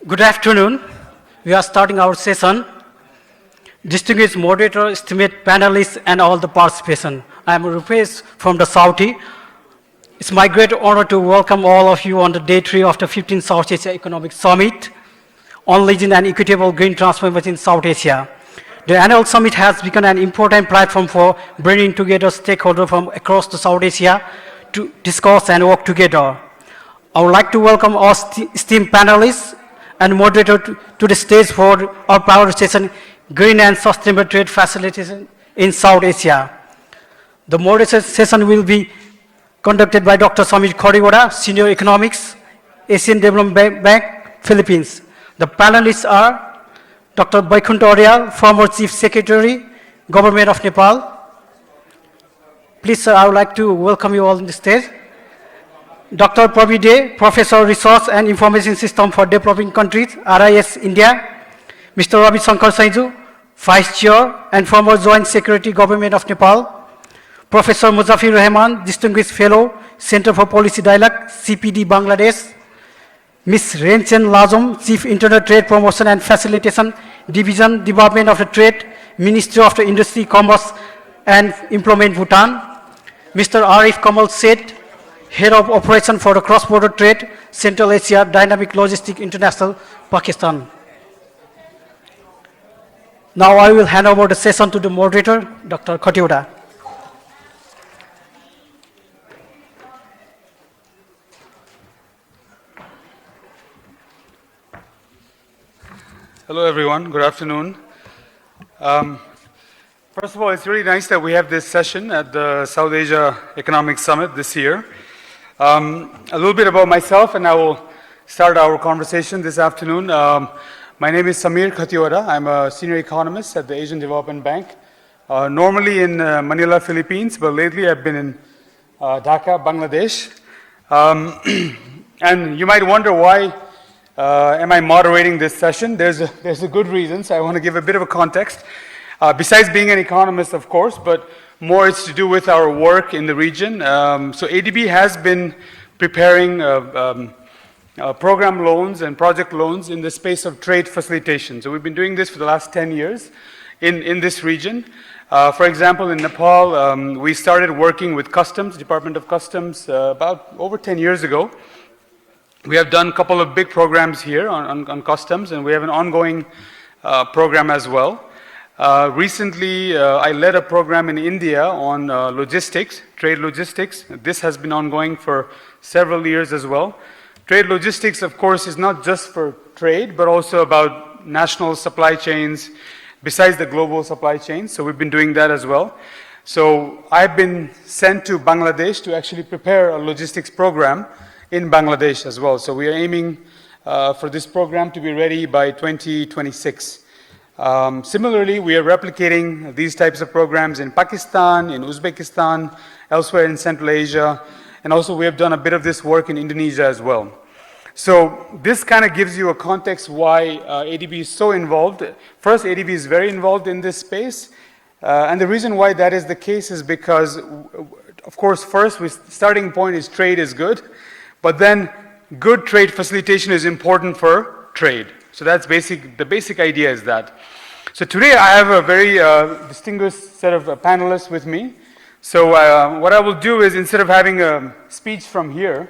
Good afternoon. We are starting our session. Distinguished moderator, esteemed panelists, and all the participation. I am Rupesh from the Saudi. It's my great honor to welcome all of you on the day 3 of the 15th South Asia Economic Summit on Leading and Equitable Green Transformation in South Asia. The annual summit has become an important platform for bringing together stakeholders from across the South Asia to discuss and work together. I would like to welcome our esteemed panelists and moderator to the stage for our power session, Green and Sustainable Trade Facilitation in South Asia. The moderation session will be conducted by Dr. Samir Khoriwada, Senior Economics, Asian Development Bank, Philippines. The panelists are Dr. Vaikunth Aryal, former Chief Secretary, Government of Nepal. Please, sir, I would like to welcome you all on the stage. Dr. Pravi De, Professor Research and Information System for Developing Countries, RIS, India. Mr. Ravi Shankar Saiju, Vice Chair and former Joint Secretary, Government of Nepal. Professor Muzaffir Rahman, Distinguished Fellow, Center for Policy Dialogue, CPD, Bangladesh. Ms. Renchen Lazum, Chief Internal Trade Promotion and Facilitation Division, Department of the Trade, Ministry of the Industry, Commerce and Employment, Bhutan. Mr. Arif Kamal Seth, Head of Operation for the Cross-Border Trade, Central Asia, Dynamic Logistics International, Pakistan. Now I will hand over the session to the moderator, Dr. Khoriwada. Hello everyone, good afternoon. First of all, it's really nice that we have this session at the South Asia Economic Summit this year. A little bit about myself, and I will start our conversation this afternoon. My name is Samir Khoriwada. I'm a senior economist at the Asian Development Bank, normally in Manila, Philippines, but lately I've been in Dhaka, Bangladesh. And you might wonder why am I moderating this session? There's a good reason, so I want to give a bit of a context. Besides being an economist, of course, but more it's to do with our work in the region. So ADB has been preparing program loans and project loans in the space of trade facilitation. So we've been doing this for the last 10 years in this region. For example, in Nepal, we started working with Customs, Department of Customs, about over 10 years ago. We have done a couple of big programs here on customs, and we have an ongoing program as well. Recently, I led a program in India on logistics, trade logistics. This has been ongoing for several years as well. Trade logistics, of course, is not just for trade, but also about national supply chains besides the global supply chains. So we've been doing that as well. So I've been sent to Bangladesh to actually prepare a logistics program in Bangladesh as well. So we are aiming for this program to be ready by 2026. Similarly, we are replicating these types of programs in Pakistan, in Uzbekistan, elsewhere in Central Asia, and also we have done a bit of this work in Indonesia as well. So this kind of gives you a context why ADB is so involved. First, ADB is very involved in this space, and the reason why that is the case is because, of course, first, starting point is trade is good, but then good trade facilitation is important for trade. So that's the basic idea is that. So today I have a very distinguished set of panelists with me. So what I will do is, instead of having a speech from here,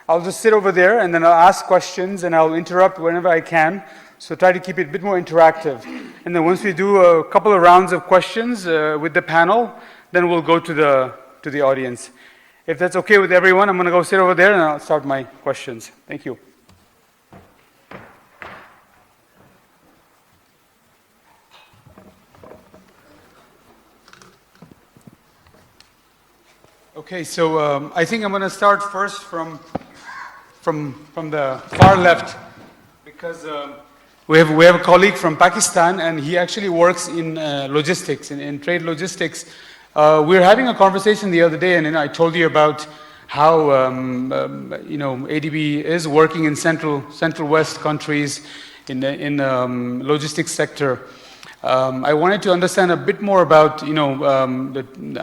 I'll just sit over there and then I'll ask questions and I'll interrupt whenever I can. So try to keep it a bit more interactive. And then once we do a couple of rounds of questions with the panel, then we'll go to the audience. If that's okay with everyone, I'm going to go sit over there and I'll start my questions. Thank you. Okay, so I think I'm going to start first from the far left, because we have a colleague from Pakistan, and he actually works in logistics, in trade logistics. We were having a conversation the other day, and I told you about how ADB is working in Central West countries in the logistics sector. I wanted to understand a bit more about,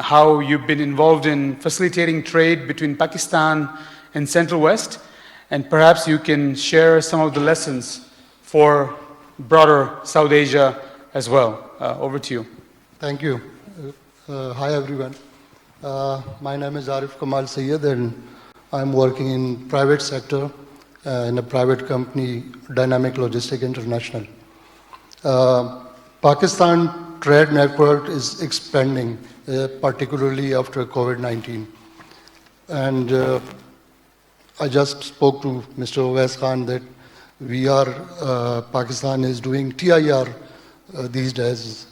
how you've been involved in facilitating trade between Pakistan and Central West, and perhaps you can share some of the lessons for broader South Asia as well. Over to you. Thank you. Hi, everyone. My name is Arif Kamal Sayyed, and I'm working in private sector in a private company, Dynamic Logistic International. Pakistan trade network is expanding, particularly after COVID-19. And I just spoke to Mr. Owais Khan that Pakistan is doing TIR these days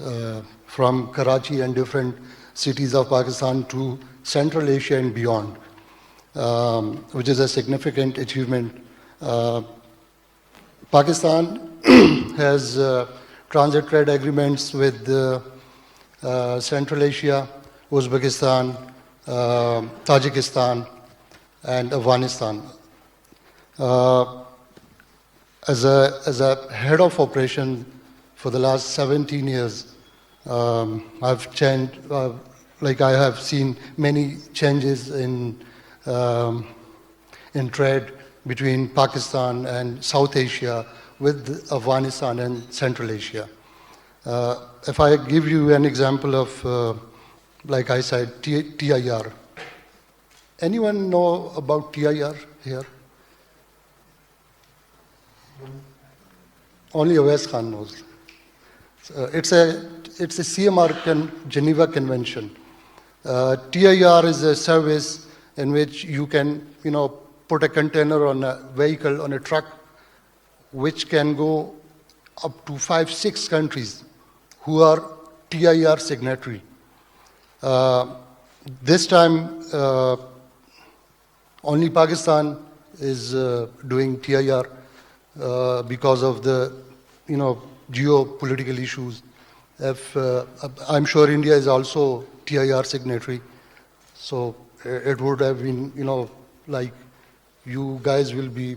from Karachi and different cities of Pakistan to Central Asia and beyond, which is a significant achievement. Pakistan has transit trade agreements with Central Asia, Uzbekistan, Tajikistan, and Afghanistan. As a head of operation for the last 17 years, I've changed, I have seen many changes in trade between Pakistan and South Asia with Afghanistan and Central Asia. If I give you an example of, like I said, TIR. Anyone know about TIR here? Only Owais Khan knows. It's a CMR Geneva Convention. TIR is a service in which you can, put a container on a vehicle, on a truck, which can go up to 5-6 countries who are TIR signatory. This time, only Pakistan is doing TIR because of the, geopolitical issues. I'm sure India is also TIR signatory, so it would have been, like you guys will be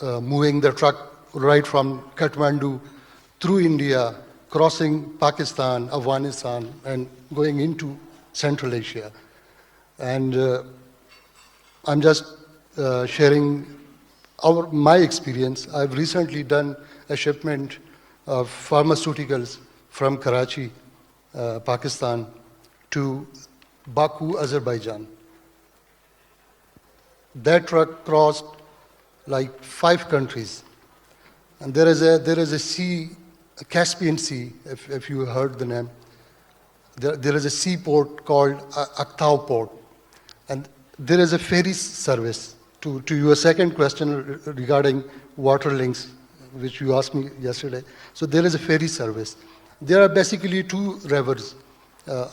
moving the truck right from Kathmandu through India, crossing Pakistan, Afghanistan, and going into Central Asia. And I'm just sharing my experience. I've recently done a shipment of pharmaceuticals from Karachi, Pakistan, to Baku, Azerbaijan. That truck crossed like 5 countries. And there is a sea, a Caspian Sea, if you heard the name. There is a seaport called Aktau Port. And there is a ferry service. To your second question regarding water links, which you asked me yesterday. So there is a ferry service. There are basically 2 rivers.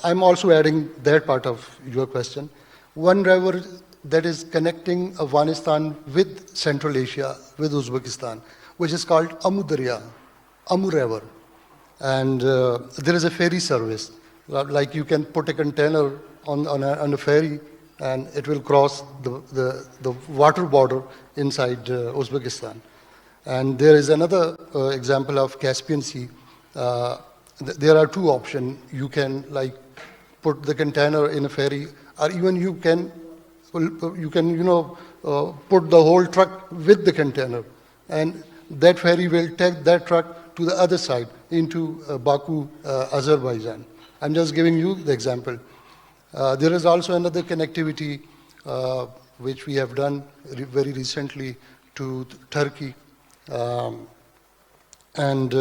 I'm also adding that part of your question. One river that is connecting Afghanistan with Central Asia, with Uzbekistan, which is called Amu Darya, Amu River. And there is a ferry service. Like you can put a container on a ferry, and it will cross the water border inside Uzbekistan. And there is another example of Caspian Sea. There are 2 options. You can put the container in a ferry, or even you can put the whole truck with the container, and that ferry will take that truck to the other side into Baku, Azerbaijan. I'm just giving you the example. There is also another connectivity which we have done very recently to Turkey, and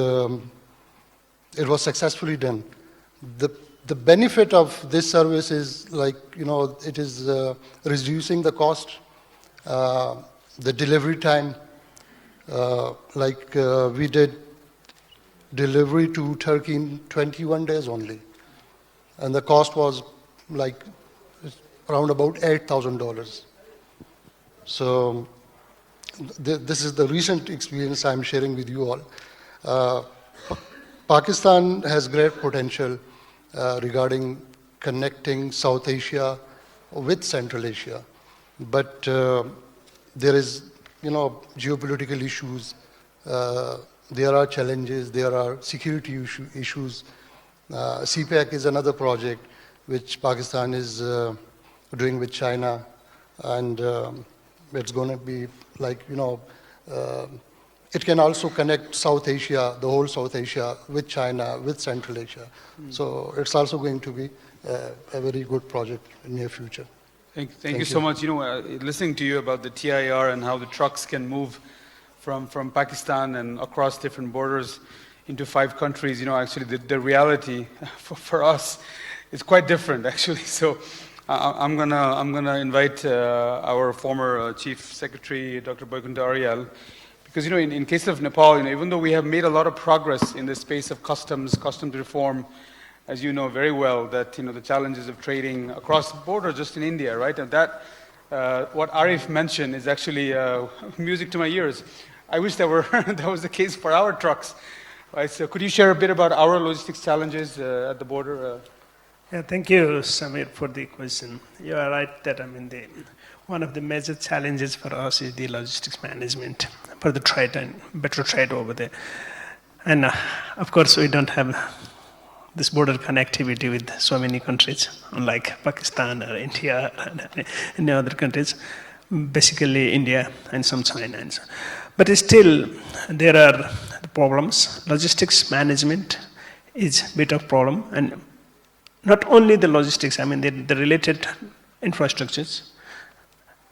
it was successfully done. The benefit of this service is it is reducing the cost, the delivery time. We did delivery to Turkey in 21 days only, and the cost was around about $8,000. So this is the recent experience I'm sharing with you all. Pakistan has great potential regarding connecting South Asia with Central Asia, but there is, geopolitical issues. There are challenges. There are security issues. CPEC is another project which Pakistan is doing with China, and it's going to be it can also connect South Asia, the whole South Asia, with China, with Central Asia. So it's also going to be a very good project in near future. Thank you so much. You know, listening to you about the TIR and how the trucks can move from Pakistan and across different borders into 5 countries, you know, actually the reality for us is quite different, actually. So I'm gonna invite our former Chief Secretary, Dr. Boykunda Aryal, because, you know, in case of Nepal, you know, even though we have made a lot of progress in the space of customs reform, as you know very well, that, you know, the challenges of trading across the border, just in India, right? And that, what Arif mentioned is actually music to my ears. I wish that was the case for our trucks. Right, so could you share a bit about our logistics challenges at the border? Yeah, thank you, Samir, for the question. You are right that one of the major challenges for us is the logistics management for the trade and better trade over there. And of course, we don't have this border connectivity with so many countries, unlike Pakistan or India or any other countries, basically India and some China. And so. But still, there are problems. Logistics management is a bit of problem, and not only the logistics, the related infrastructures,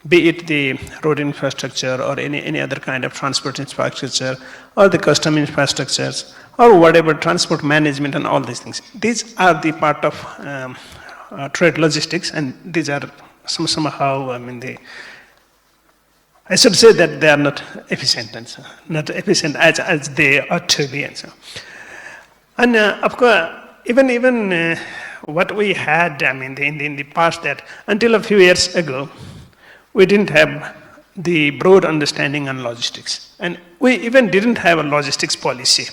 be it the road infrastructure or any other kind of transport infrastructure or the custom infrastructures or whatever, transport management and all these things. These are the part of trade logistics, and these are somehow, I should say that they are not efficient, and so, not efficient as they ought to be, and so. And of course, even what we had, in the past, that until a few years ago, we didn't have the broad understanding on logistics, and we even didn't have a logistics policy.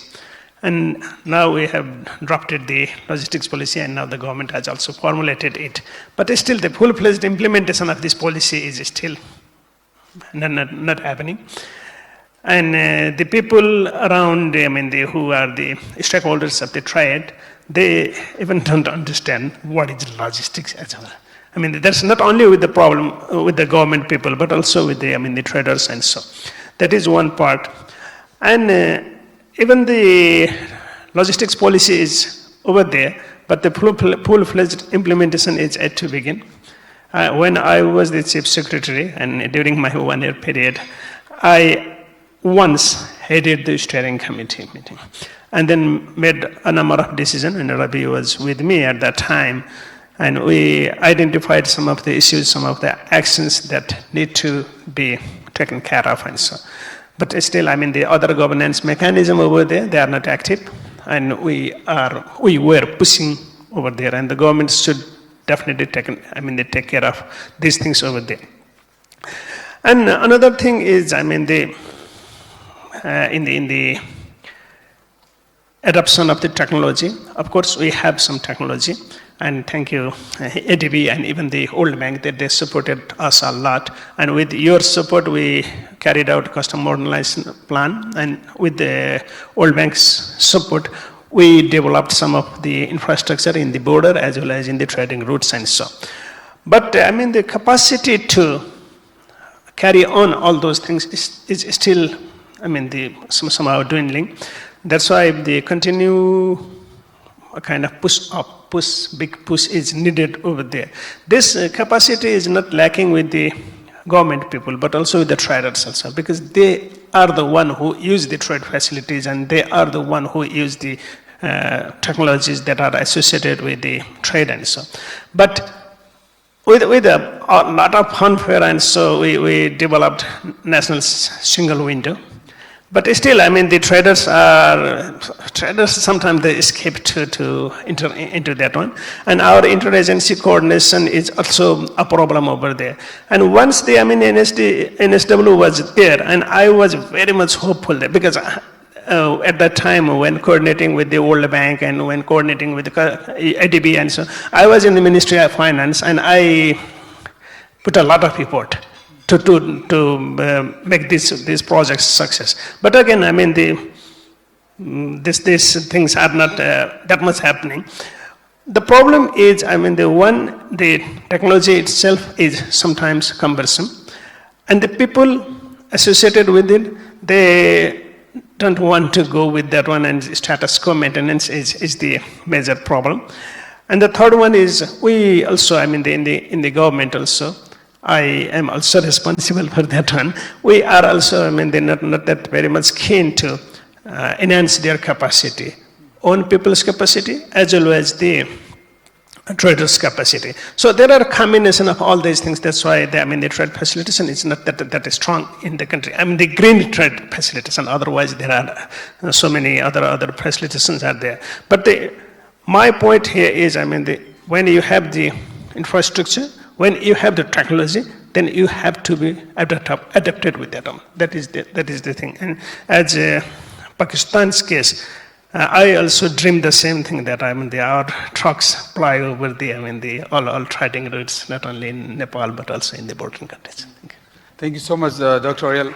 And now we have drafted the logistics policy, and now the government has also formulated it. But still, the full-fledged implementation of this policy is still not happening. And the people around, who are the stakeholders of the trade, they even don't understand what is logistics as well. That's not only with the problem with the government people, but also with the traders and so. That is one part. And even the logistics policy is over there, but the full-fledged implementation is yet to begin. When I was the Chief Secretary, and during my 1-year period, I once headed the steering committee meeting, and then made a number of decisions, and Rabi was with me at that time, and we identified some of the issues, some of the actions that need to be taken care of, and so. But still, the other governance mechanism over there, they are not active, and we were pushing over there, and the government should definitely take care of these things over there. And another thing is, in the adoption of the technology, of course, we have some technology, and thank you, ADB and even the World Bank, that they supported us a lot. And with your support, we carried out custom modernization plan, and with the World Bank's support, we developed some of the infrastructure in the border as well as in the trading routes and so. But the capacity to carry on all those things is still, somehow dwindling. That's why the continue a kind of big push is needed over there. This capacity is not lacking with the government people, but also with the traders also, because they are the one who use the trade facilities, and they are the one who use the technologies that are associated with the trade and so. But with a lot of fanfare and so, we developed national single window. But still, the traders sometimes they escape to enter into that one. And our interagency coordination is also a problem over there. And once the NSW was there, and I was very much hopeful there, because at that time when coordinating with the World Bank and when coordinating with the ADB and so, I was in the Ministry of Finance, and I put a lot of effort to make these projects success. But again, these things are not that much happening. The problem is, the technology itself is sometimes cumbersome, and the people associated with it, they don't want to go with that one, and status quo maintenance is the major problem. And the third one is we also, I mean, in the government also, I am also responsible for that one. We are also, I mean, they're not that very much keen to enhance their capacity, own people's capacity, as well as the traders' capacity. So there are a combination of all these things. That's why the trade facilitation is not that strong in the country. I mean, the green trade facilitation. Otherwise, there are so many other facilitations are there. But my point here is, I mean, when you have the infrastructure, when you have the technology, then you have to be adapted with that. That is the thing. And as Pakistan's case, I also dream the same thing, that our trucks fly over all trading routes, not only in Nepal but also in the bordering countries. Thank you so much, Dr. Ariel.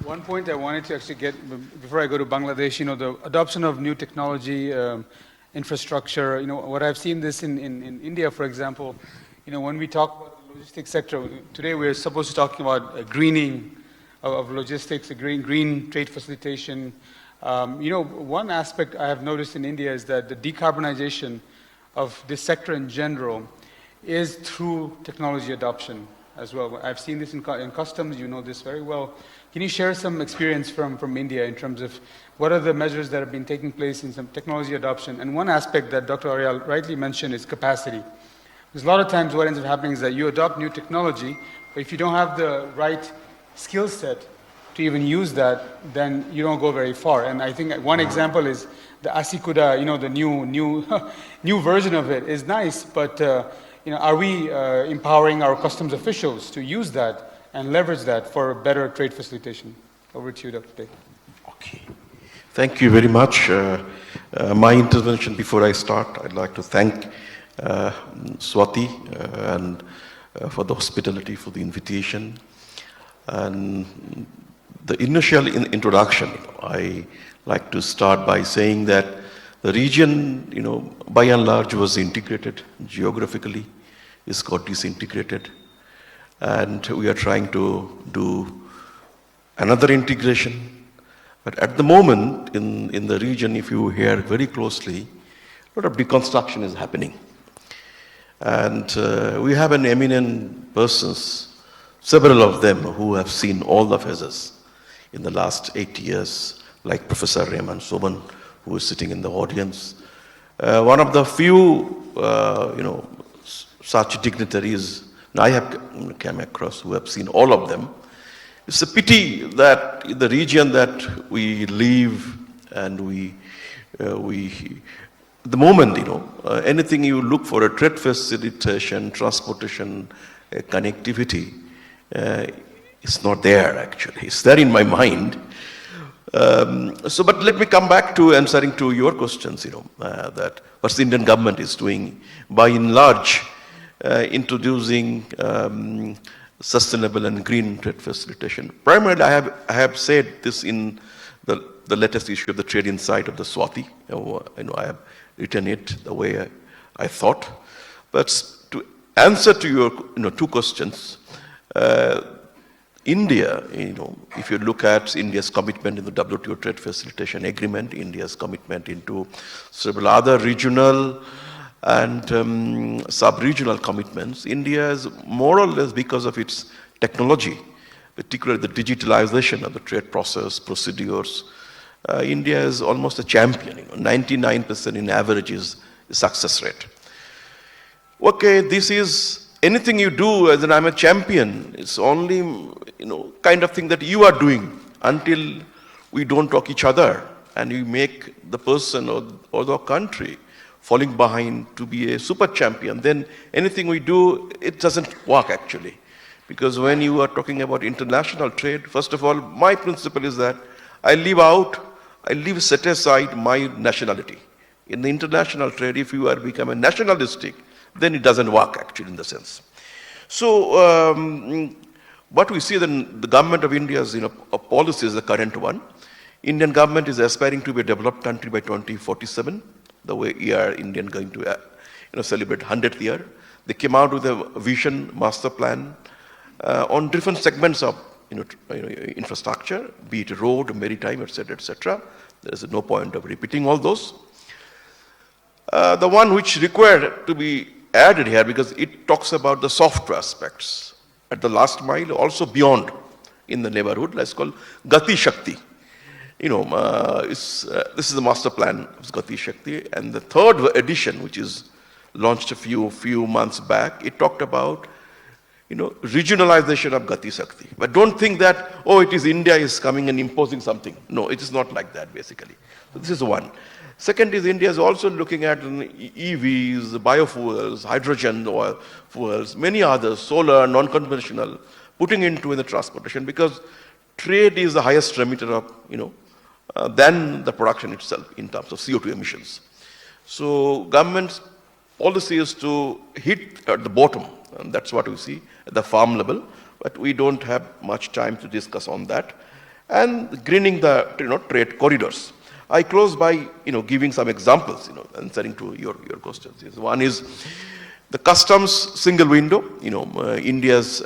One point I wanted to actually get before I go to Bangladesh, the adoption of new technology, infrastructure. What I've seen this in India, for example. When we talk about the logistics sector, today we're supposed to talk about greening of logistics, green trade facilitation. One aspect I have noticed in India is that the decarbonization of this sector in general is through technology adoption as well. I've seen this in customs, you know this very well. Can you share some experience from India in terms of what are the measures that have been taking place in some technology adoption? And one aspect that Dr. Ariel rightly mentioned is capacity. Because a lot of times what ends up happening is that you adopt new technology, but if you don't have the right skill set to even use that, then you don't go very far. And I think one example is the Asikuda, the new version of it is nice, but are we empowering our customs officials to use that and leverage that for better trade facilitation? Over to you, Dr. Day. Okay. Thank you very much. My intervention before I start, I'd like to thank Swati and for the hospitality, for the invitation. And the initial introduction, I like to start by saying that the region, by and large was integrated geographically, is got disintegrated. And we are trying to do another integration. But at the moment in the region, if you hear very closely, a lot of deconstruction is happening. And we have an eminent persons, several of them who have seen all the phases in the last 8 years, like Professor Rehman Soban, who is sitting in the audience. One of the few, such dignitaries I have come across who have seen all of them. It's a pity that in the region that we live and we the moment, anything you look for a trade facilitation, transportation, connectivity, it's not there actually. It's there in my mind. But let me come back to answering to your questions, that what the Indian government is doing by and large, introducing sustainable and green trade facilitation. Primarily, I have said this in the latest issue of the Trade Insight of the Swati. I have written it the way I thought. But to answer to your two questions, India, if you look at India's commitment in the WTO Trade Facilitation Agreement, India's commitment into several other regional and sub-regional commitments, India is more or less, because of its technology, particularly the digitalization of the trade process, procedures, India is almost a champion. 99% in average is success rate. Okay, this is anything you do as I'm a champion. It's only kind of thing that you are doing until we don't talk each other and we make the person or the country falling behind to be a super champion. Then anything we do, it doesn't work actually. Because when you are talking about international trade, first of all, my principle is that I leave set aside my nationality. In the international trade, if you are become a nationalistic, then it doesn't work actually in the sense. So what we see then, the government of India's policy is the current one. Indian government is aspiring to be a developed country by 2047. The way Indian going to celebrate 100th year. They came out with a vision, master plan on different segments of infrastructure, be it road, maritime, etc., etc. There is no point of repeating all those. The one which required to be added here, because it talks about the software aspects at the last mile, also beyond in the neighborhood, let's call Gati Shakti. This is the master plan of Gati Shakti, and the third edition, which is launched a few months back, it talked about regionalization of Gati Shakti. But don't think that, it is India is coming and imposing something. No, it is not like that, basically. So this is one. Second is India is also looking at EVs, biofuels, hydrogen oil fuels, many others, solar, non-conventional, putting into in the transportation, because trade is the highest emitter of, than the production itself in terms of CO2 emissions. So government's policy is to hit at the bottom, and that's what we see at the farm level, but we don't have much time to discuss on that. And greening the trade corridors. I close by giving some examples, answering to your questions. One is the customs single window. India's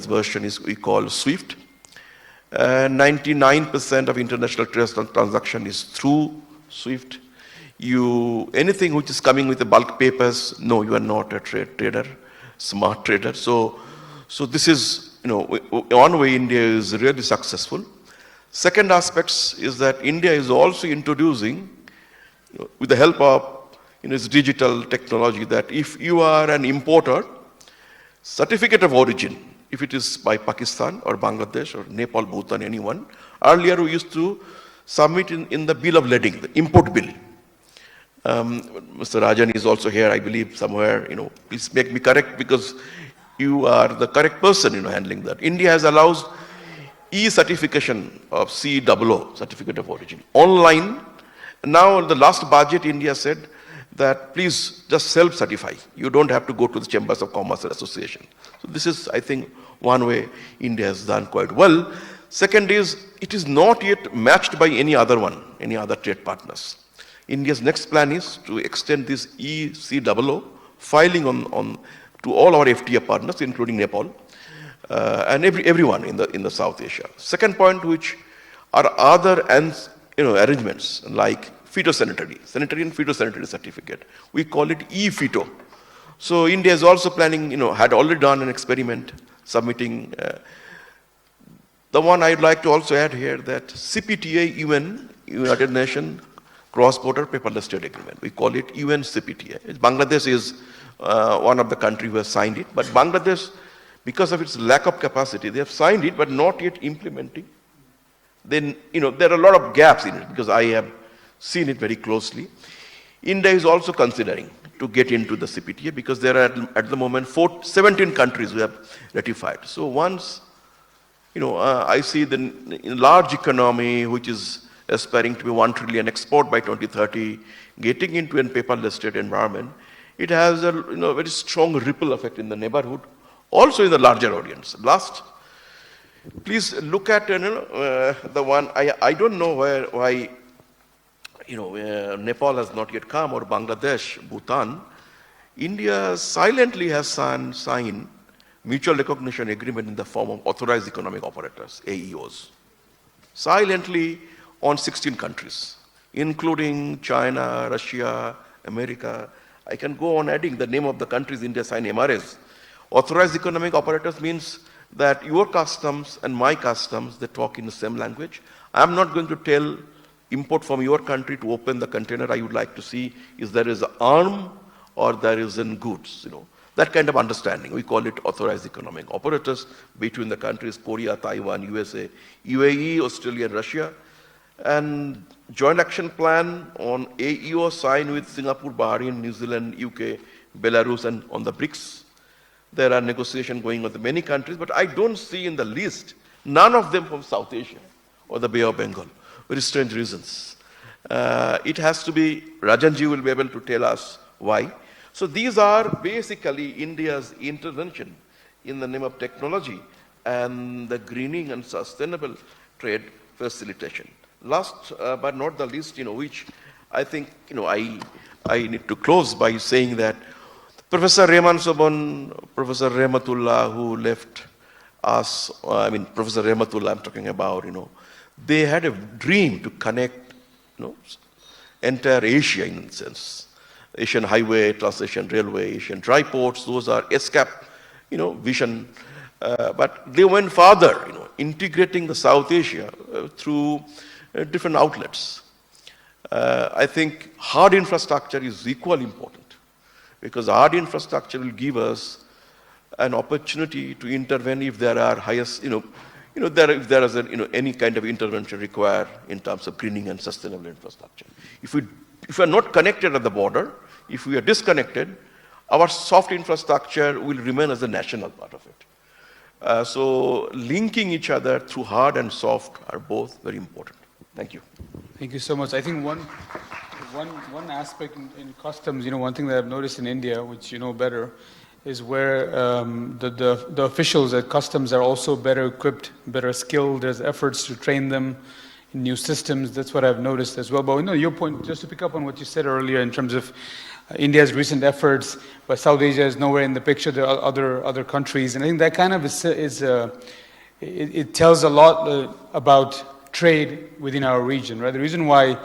version is we call SWIFT. 99% of international transaction is through SWIFT. Anything which is coming with the bulk papers, no, you are not a trader, smart trader. So this is one way India is really successful. Second aspects is that India is also introducing, with the help of its digital technology, that if you are an importer, certificate of origin, if it is by Pakistan or Bangladesh or Nepal, Bhutan, anyone, earlier we used to submit in the bill of lading, the import bill. Mr. Rajan is also here, I believe, somewhere. Please make me correct, because you are the correct person handling that. India has allowed e-certification of COO, certificate of origin, online. Now, in the last budget, India said that please just self-certify. You don't have to go to the Chambers of Commerce or Association. So this is, I think, one way India has done quite well. Second is, it is not yet matched by any other trade partners. India's next plan is to extend this ECOO filing to all our FTA partners, including Nepal, and everyone in the South Asia. Second point, which are other arrangements like sanitary and phytosanitary certificate. We call it e-phyto. So India is also planning, had already done an experiment submitting. The one I'd like to also add here, that CPTA United Nations cross-border paperless trade agreement. We call it UN CPTA. Bangladesh is one of the countries who has signed it, but Bangladesh, because of its lack of capacity, they have signed it, but not yet implementing. Then, there are a lot of gaps in it, because I have seen it very closely. India is also considering to get into the CPTA, because there are at the moment 17 countries who have ratified. So once, I see the large economy, which is aspiring to be 1 trillion export by 2030, getting into a paperless trade environment, it has a very strong ripple effect in the neighborhood, also in the larger audience. Last, please look at the one, I don't know why Nepal has not yet come, or Bangladesh, Bhutan. India silently has signed mutual recognition agreement in the form of authorized economic operators, AEOs. Silently on 16 countries, including China, Russia, America. I can go on adding the name of the countries India signed MRAs. Authorized economic operators means that your customs and my customs, they talk in the same language. I'm not going to tell import from your country to open the container. I would like to see is there is an arm or there is in goods, That kind of understanding. We call it authorized economic operators between the countries, Korea, Taiwan, USA, UAE, Australia, and Russia. And joint action plan on AEO signed with Singapore, Bahrain, New Zealand, UK, Belarus, and on the BRICS. There are negotiations going on with many countries, but I don't see in the list, none of them from South Asia or the Bay of Bengal. Very strange reasons. It has to be, Rajanji will be able to tell us why. So these are basically India's intervention in the name of technology and the greening and sustainable trade facilitation. Last but not the least, which I think, I need to close by saying that Professor Rehman Sobon, Professor Rehmatullah, who left us, Professor Rehmatullah I'm talking about, they had a dream to connect, entire Asia in a sense. Asian highway, Trans-Asian railway, Asian dry ports, those are ESCAP, vision. But they went farther, integrating the South Asia through different outlets. I think hard infrastructure is equally important because hard infrastructure will give us an opportunity to intervene if there are highest, if there is any kind of intervention required in terms of greening and sustainable infrastructure. If we are not connected at the border, if we are disconnected, our soft infrastructure will remain as a national part of it. So linking each other through hard and soft are both very important. Thank you. Thank you so much. I think one aspect in customs, one thing that I've noticed in India, which you know better, is where the officials at customs are also better equipped, better skilled. There's efforts to train them in new systems. That's what I've noticed as well. But your point, just to pick up on what you said earlier in terms of India's recent efforts, but South Asia is nowhere in the picture. There are other countries, and I think that kind of it tells a lot about trade within our region, right? The reason why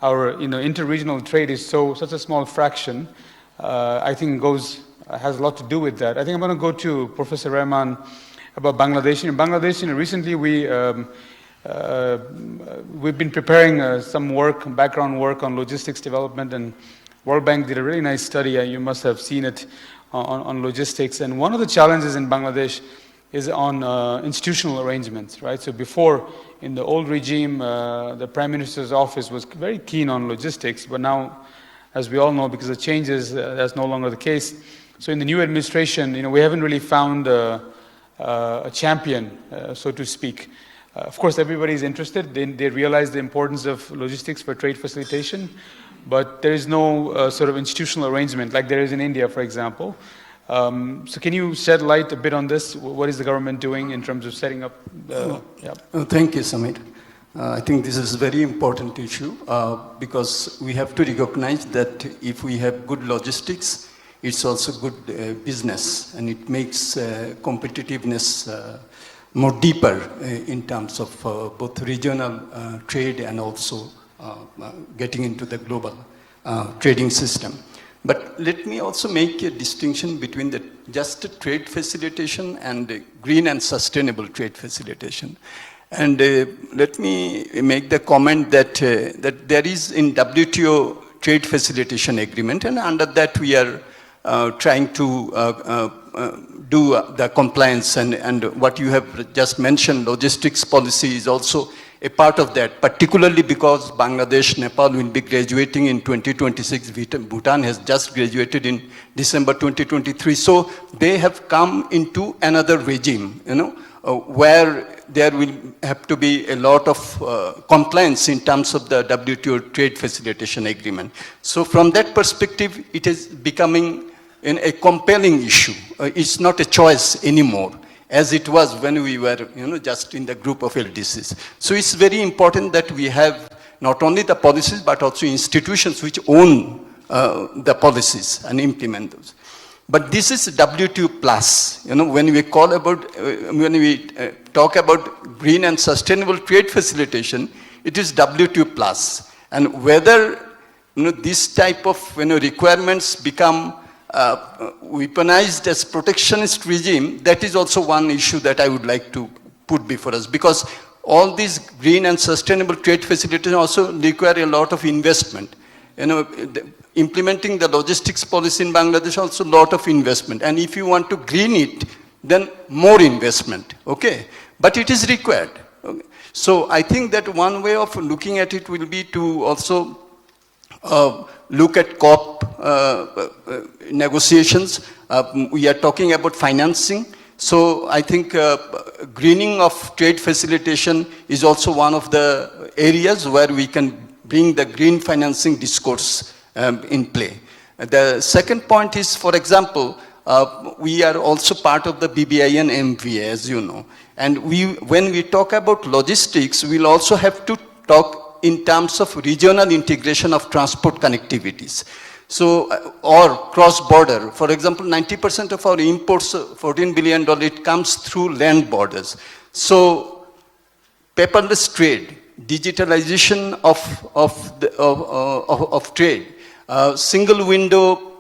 our interregional trade is such a small fraction, I think has a lot to do with that. I think I'm going to go to Professor Rahman about Bangladesh. In Bangladesh, recently we've been preparing some background work on logistics development, and World Bank did a really nice study. You must have seen it on logistics. And one of the challenges in Bangladesh is on institutional arrangements, right? So before, in the old regime, the Prime Minister's office was very keen on logistics, but now, as we all know, because of changes, that's no longer the case. So in the new administration, we haven't really found a champion, so to speak. Of course, everybody's interested. They realize the importance of logistics for trade facilitation, but there is no sort of institutional arrangement like there is in India, for example. So can you shed light a bit on this? What is the government doing in terms of setting up? Thank you, Samir. I think this is a very important issue because we have to recognize that if we have good logistics, it's also good business, and it makes competitiveness more deeper in terms of both regional trade and also getting into the global trading system. But let me also make a distinction between just trade facilitation and green and sustainable trade facilitation. And let me make the comment that there is in WTO trade facilitation agreement, and under that we are trying to do the compliance, and what you have just mentioned, logistics policy is also a part of that, particularly because Bangladesh, Nepal will be graduating in 2026. Bhutan has just graduated in December 2023. So they have come into another regime, where there will have to be a lot of compliance in terms of the WTO trade facilitation agreement. So from that perspective, it is becoming a compelling issue. It's not a choice anymore, as it was when we were, just in the group of LDCs. So it's very important that we have not only the policies, but also institutions which own the policies and implement those. But this is WTO plus. When we talk about green and sustainable trade facilitation, it is WTO plus. And whether this type of requirements become weaponized as protectionist regime, that is also one issue that I would like to put before us, because all these green and sustainable trade facilities also require a lot of investment. Implementing the logistics policy in Bangladesh also a lot of investment, and if you want to green it, then more investment, okay? But it is required. Okay? So I think that one way of looking at it will be to also look at COP negotiations. We are talking about financing. So I think greening of trade facilitation is also one of the areas where we can bring the green financing discourse in play. The second point is, for example, we are also part of the BBI and MVA, as you know. And when we talk about logistics, we'll also have to talk in terms of regional integration of transport connectivities. So, or cross-border. For example, 90% of our imports, $14 billion, it comes through land borders. So, paperless trade, digitalization of trade, single window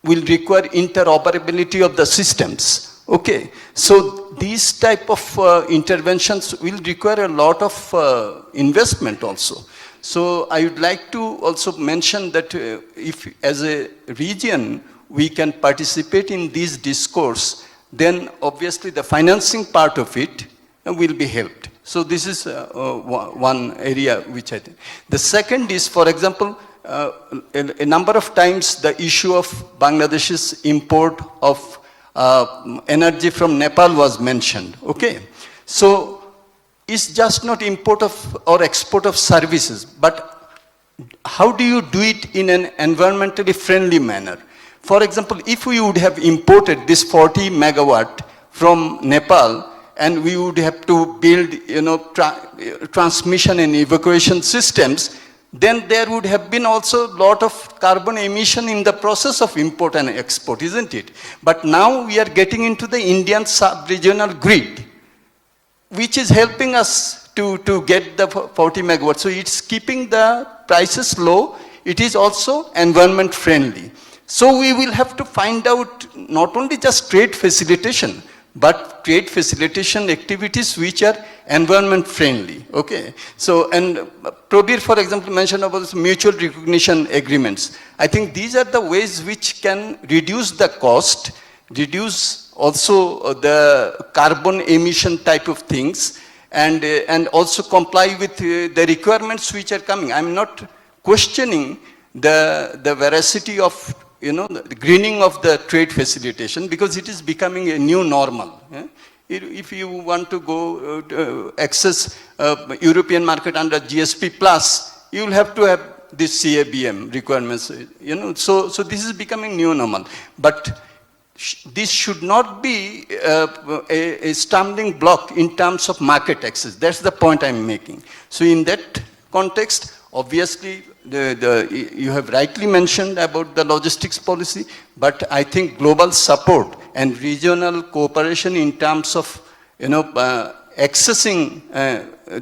will require interoperability of the systems. Okay, so these type of interventions will require a lot of investment also. So I would like to also mention that if as a region we can participate in this discourse, then obviously the financing part of it will be helped. So this is one area which I think. The second is, for example, a number of times the issue of Bangladesh's import of energy from Nepal was mentioned. Okay, so it's just not import of or export of services, but how do you do it in an environmentally friendly manner? For example, if we would have imported this 40 megawatt from Nepal, and we would have to build, transmission and evacuation systems, then there would have been also a lot of carbon emission in the process of import and export, isn't it? But now we are getting into the Indian sub-regional grid, which is helping us to get the 40 megawatts. So it's keeping the prices low. It is also environment friendly. So we will have to find out not only just trade facilitation, but trade facilitation activities which are environment friendly. Okay. So, and Probir, for example, mentioned about mutual recognition agreements. I think these are the ways which can reduce the cost, reduce also the carbon emission type of things, and also comply with the requirements which are coming. I'm not questioning the veracity of the greening of the trade facilitation, because it is becoming a new normal. Yeah? If you want to go access European market under GSP plus, you will have to have this CABM requirements. So this is becoming new normal. But this should not be a stumbling block in terms of market access. That's the point I'm making. So in that context, obviously, you have rightly mentioned about the logistics policy, but I think global support and regional cooperation in terms of accessing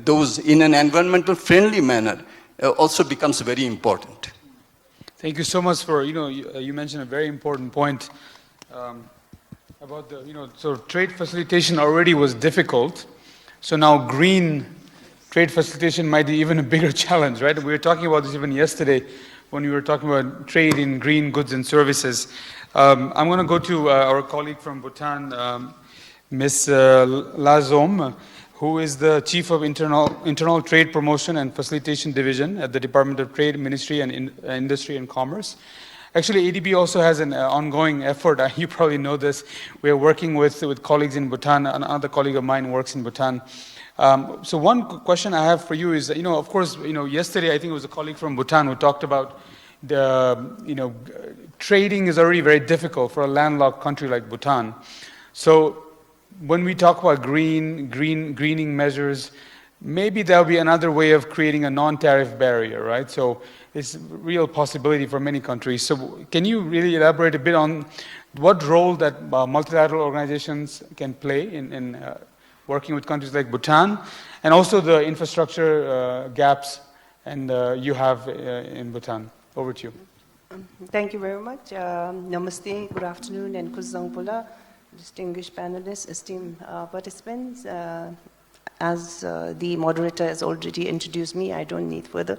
those in an environmental friendly manner also becomes very important. Thank you so much for, you mentioned a very important point about the, so trade facilitation already was difficult. So now green trade facilitation might be even a bigger challenge, right? We were talking about this even yesterday when we were talking about trade in green goods and services. I'm going to go to our colleague from Bhutan, Ms. Lazom, who is the Chief of Internal Trade Promotion and Facilitation Division at the Department of Trade, Ministry and Industry and Commerce. Actually, ADB also has an ongoing effort. You probably know this. We are working with colleagues in Bhutan. Another colleague of mine works in Bhutan. So one question I have for you is, of course, yesterday I think it was a colleague from Bhutan who talked about the, trading is already very difficult for a landlocked country like Bhutan. So when we talk about greening measures, maybe there'll be another way of creating a non-tariff barrier, right? So it's a real possibility for many countries. So can you really elaborate a bit on what role that multilateral organizations can play in working with countries like Bhutan, and also the infrastructure gaps you have in Bhutan? Over to you. Thank you very much. Namaste, good afternoon, and Kuzangpula, distinguished panelists, esteemed participants. As the moderator has already introduced me, I don't need further.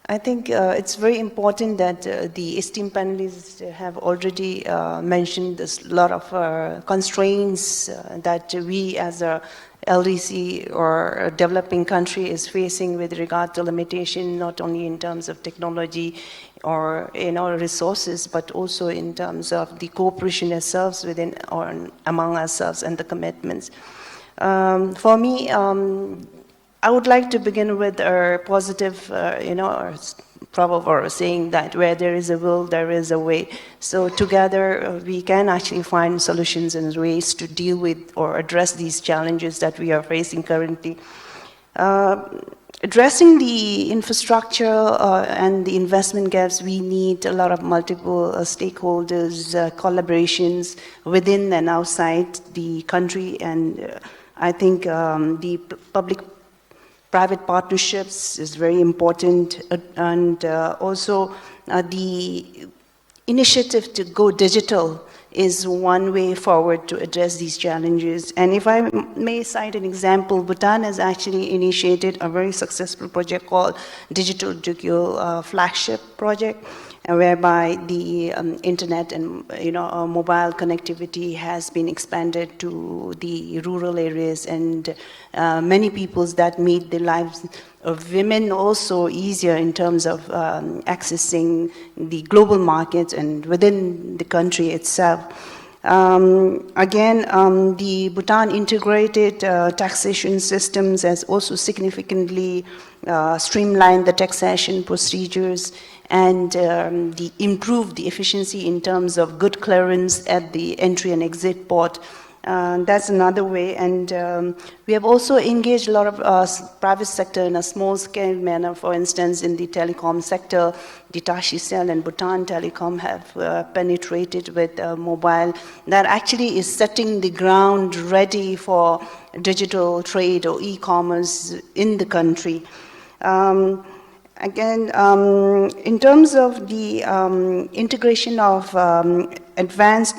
I think it's very important that the esteemed panelists have already mentioned this lot of constraints that we as a LDC or a developing country is facing with regard to limitation, not only in terms of technology or resources, but also in terms of the cooperation ourselves within or among ourselves and the commitments. For me, I would like to begin with a positive, proverb or saying that where there is a will, there is a way. So together we can actually find solutions and ways to deal with or address these challenges that we are facing currently. addressing the infrastructure and the investment gaps, we need a lot of multiple stakeholders, collaborations within and outside the country, and I think the public-private partnerships is very important, and also the initiative to go digital is one way forward to address these challenges. And if I may cite an example, Bhutan has actually initiated a very successful project called Digital Jukyo Flagship Project, whereby the internet and mobile connectivity has been expanded to the rural areas, and many peoples that made the lives of women also easier in terms of accessing the global market and within the country itself. The Bhutan integrated taxation systems has also significantly streamlined the taxation procedures and improved the efficiency in terms of good clearance at the entry and exit port. That's another way, and we have also engaged a lot of private sector in a small-scale manner. For instance, in the telecom sector, Hitachi Cell and Bhutan Telecom have penetrated with mobile that actually is setting the ground ready for digital trade or e-commerce in the country. In terms of the integration of advanced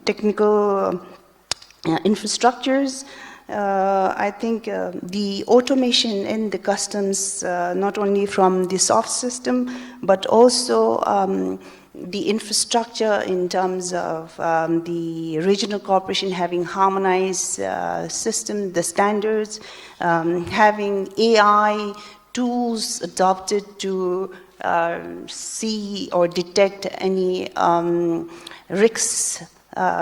technical infrastructures, I think the automation in the customs, not only from the soft system, but also the infrastructure in terms of the regional cooperation having harmonized system, the standards, having AI tools adopted to see or detect any risks,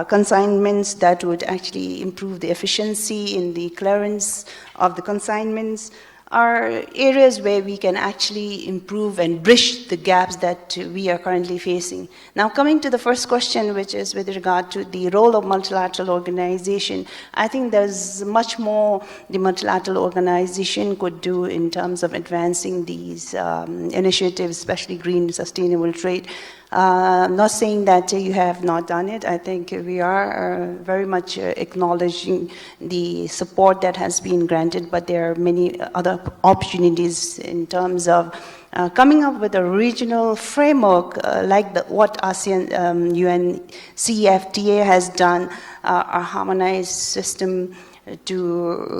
consignments that would actually improve the efficiency in the clearance of the consignments, are areas where we can actually improve and bridge the gaps that we are currently facing. Now, coming to the first question, which is with regard to the role of multilateral organization, I think there's much more the multilateral organization could do in terms of advancing these initiatives, especially green sustainable trade. Not saying that you have not done it. I think we are very much acknowledging the support that has been granted, but there are many other opportunities in terms of coming up with a regional framework like what ASEAN UNCFTA has done, a harmonized system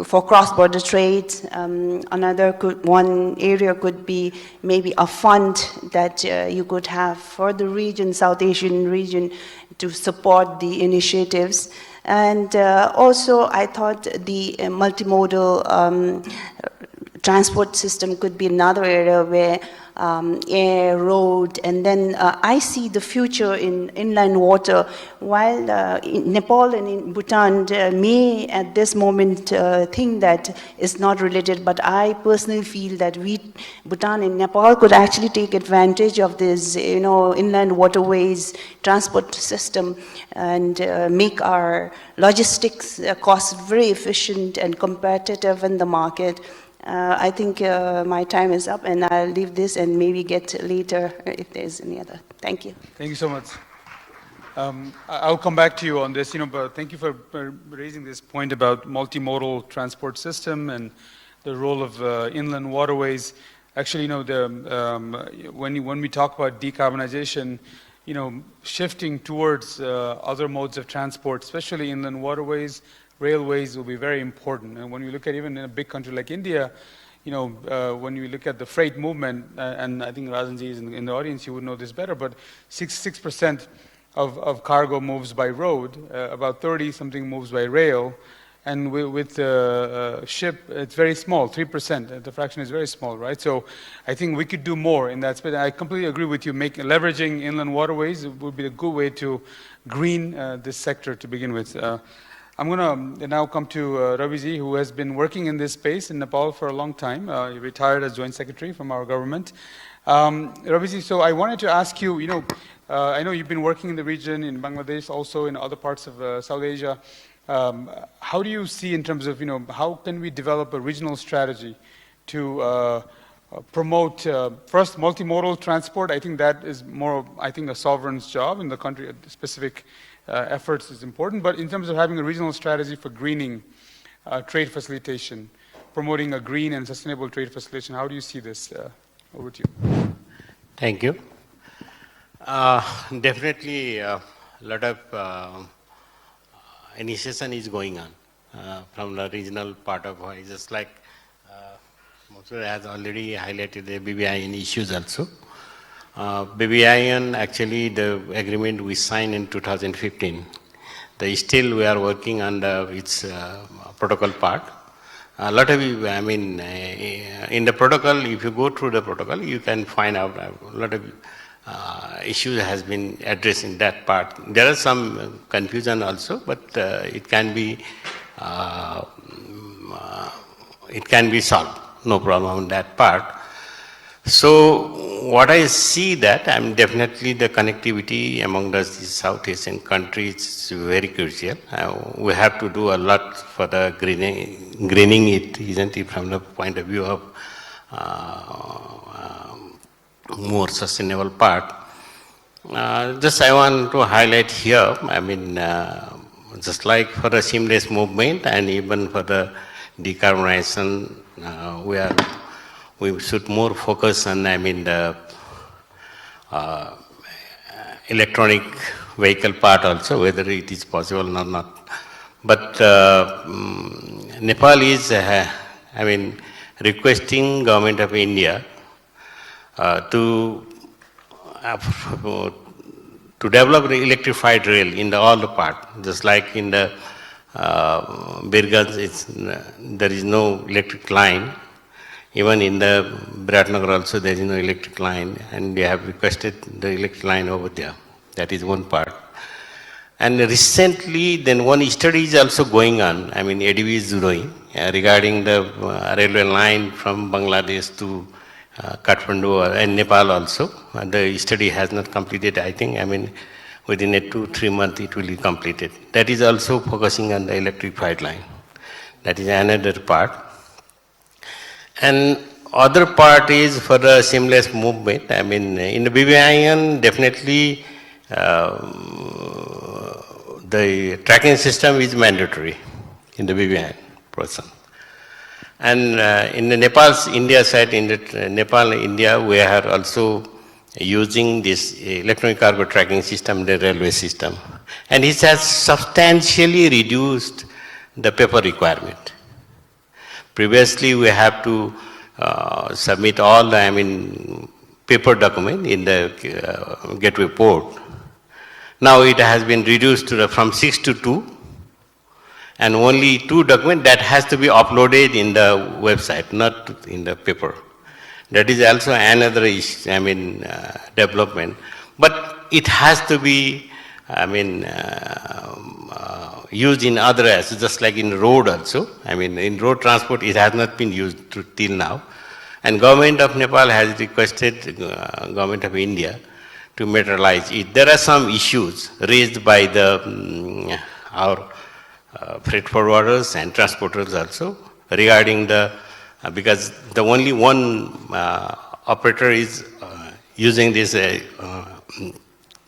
for cross-border trade. One area could be maybe a fund that you could have for the region, South Asian region, to support the initiatives. And also, I thought the multimodal transport system could be another area where air, road, and then I see the future in inland water. While in Nepal and in Bhutan may at this moment think that is not related, but I personally feel that Bhutan and Nepal could actually take advantage of this, inland waterways transport system and make our logistics costs very efficient and competitive in the market. I think my time is up, and I'll leave this and maybe get later if there's any other. Thank you. Thank you so much. I'll come back to you on this, but thank you for raising this point about multimodal transport system and the role of inland waterways. Actually, when we talk about decarbonization, shifting towards other modes of transport, especially inland waterways, railways will be very important. And when you look at even in a big country like India, when you look at the freight movement, and I think Rajanji is in the audience, you would know this better, but 6% of cargo moves by road, about 30-something moves by rail, and with ship, it's very small, 3%. The fraction is very small, right? So I think we could do more in that space. I completely agree with you. Leveraging inland waterways would be a good way to green this sector to begin with. I'm going to now come to Raviji, who has been working in this space in Nepal for a long time. He retired as Joint Secretary from our government. Raviji, so I wanted to ask you, I know you've been working in the region, in Bangladesh, also in other parts of South Asia. How do you see in terms of, how can we develop a regional strategy to promote first multimodal transport. I think that is more, I think, a sovereign's job in the country. Specific efforts is important, but in terms of having a regional strategy for greening trade facilitation, promoting a green and sustainable trade facilitation, how do you see this? Over to you. Thank you. Definitely a lot of initiation is going on from the regional part of Hawaii, just like Monsur has already highlighted the BBIN issues also. BBIN, actually the agreement we signed in 2015, still we are working on its protocol part. A lot of, I mean, in the protocol, if you go through the protocol, you can find out a lot of issues has been addressed in that part. There is some confusion also, but it can be solved. No problem on that part. So what I see that, definitely the connectivity among the South Asian countries is very crucial. We have to do a lot for the greening it, isn't it, from the point of view of more sustainable part. Just I want to highlight here, just like for the seamless movement and even for the decarbonization, we should more focus on, the electronic vehicle part also, whether it is possible or not. But Nepal is, requesting Government of India to develop the electrified rail in all the part, just like in the Birgans, there is no electric line. Even in the Biratnagar also there is no electric line, and they have requested the electric line over there. That is one part. And recently, then one study is also going on, ADB is doing, regarding the railway line from Bangladesh to Kathmandu and Nepal also. And the study has not completed, I think, within 2-3 months it will be completed. That is also focusing on the electrified line. That is another part. And other part is for the seamless movement. In the BBIN, definitely the tracking system is mandatory in the BBIN person. And in the Nepal's India side, in the Nepal, India, we are also using this electronic cargo tracking system, the railway system. And it has substantially reduced the paper requirement. Previously, we have to submit all the paper document in the gateway port. Now it has been reduced to from 6 to 2, and only 2 documents that has to be uploaded in the website, not in the paper. That is also another development. But it has to be, used in other areas, just like in road also. In road transport, it has not been used till now. And Government of Nepal has requested Government of India to materialize it. There are some issues raised by the our freight forwarders and transporters also regarding because the only one operator is using this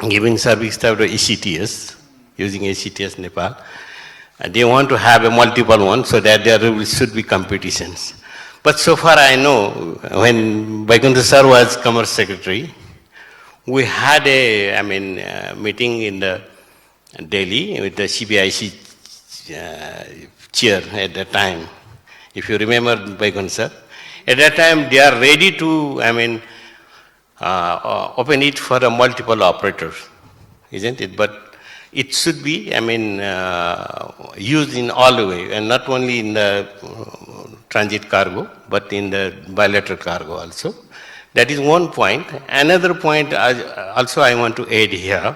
giving service to the ECTS, using ECTS Nepal. They want to have a multiple one so that there should be competitions. But so far I know, when Vaikuntha sir was Commerce Secretary, we had a meeting in the Delhi with the CBIC chair at that time. If you remember Vaikuntha sir, at that time they are ready to open it for a multiple operators, isn't it? But it should be, used in all the way, and not only in the transit cargo, but in the bilateral cargo also. That is one point. Another point also I want to add here.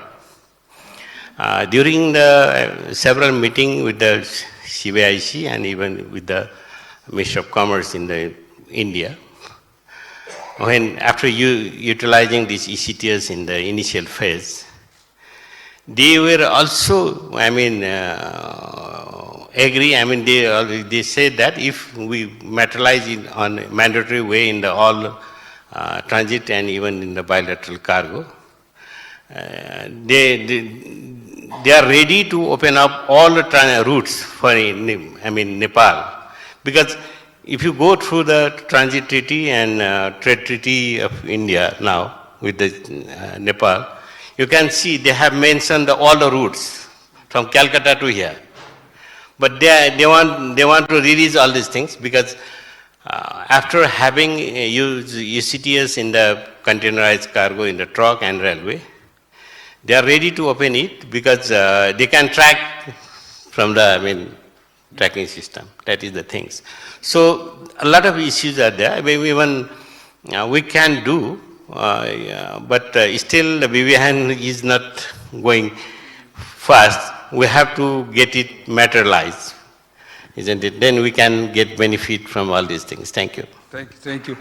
During the several meetings with the CBIC and even with the Ministry of Commerce in India, after utilizing this ECTS in the initial phase, they were also, agree. I mean, they say that if we materialize it on a mandatory way in the all transit and even in the bilateral cargo, they are ready to open up all the routes for, Nepal. Because if you go through the transit treaty and trade treaty of India now with the Nepal, you can see they have mentioned all the routes from Calcutta to here. But they want to release all these things because after having used ECTS in the containerized cargo in the truck and railway, they are ready to open it because they can track from the tracking system. That is the things. So a lot of issues are there. Even we can do, but still the BVN is not going fast. We have to get it materialized, isn't it? Then we can get benefit from all these things. Thank you. Thank you.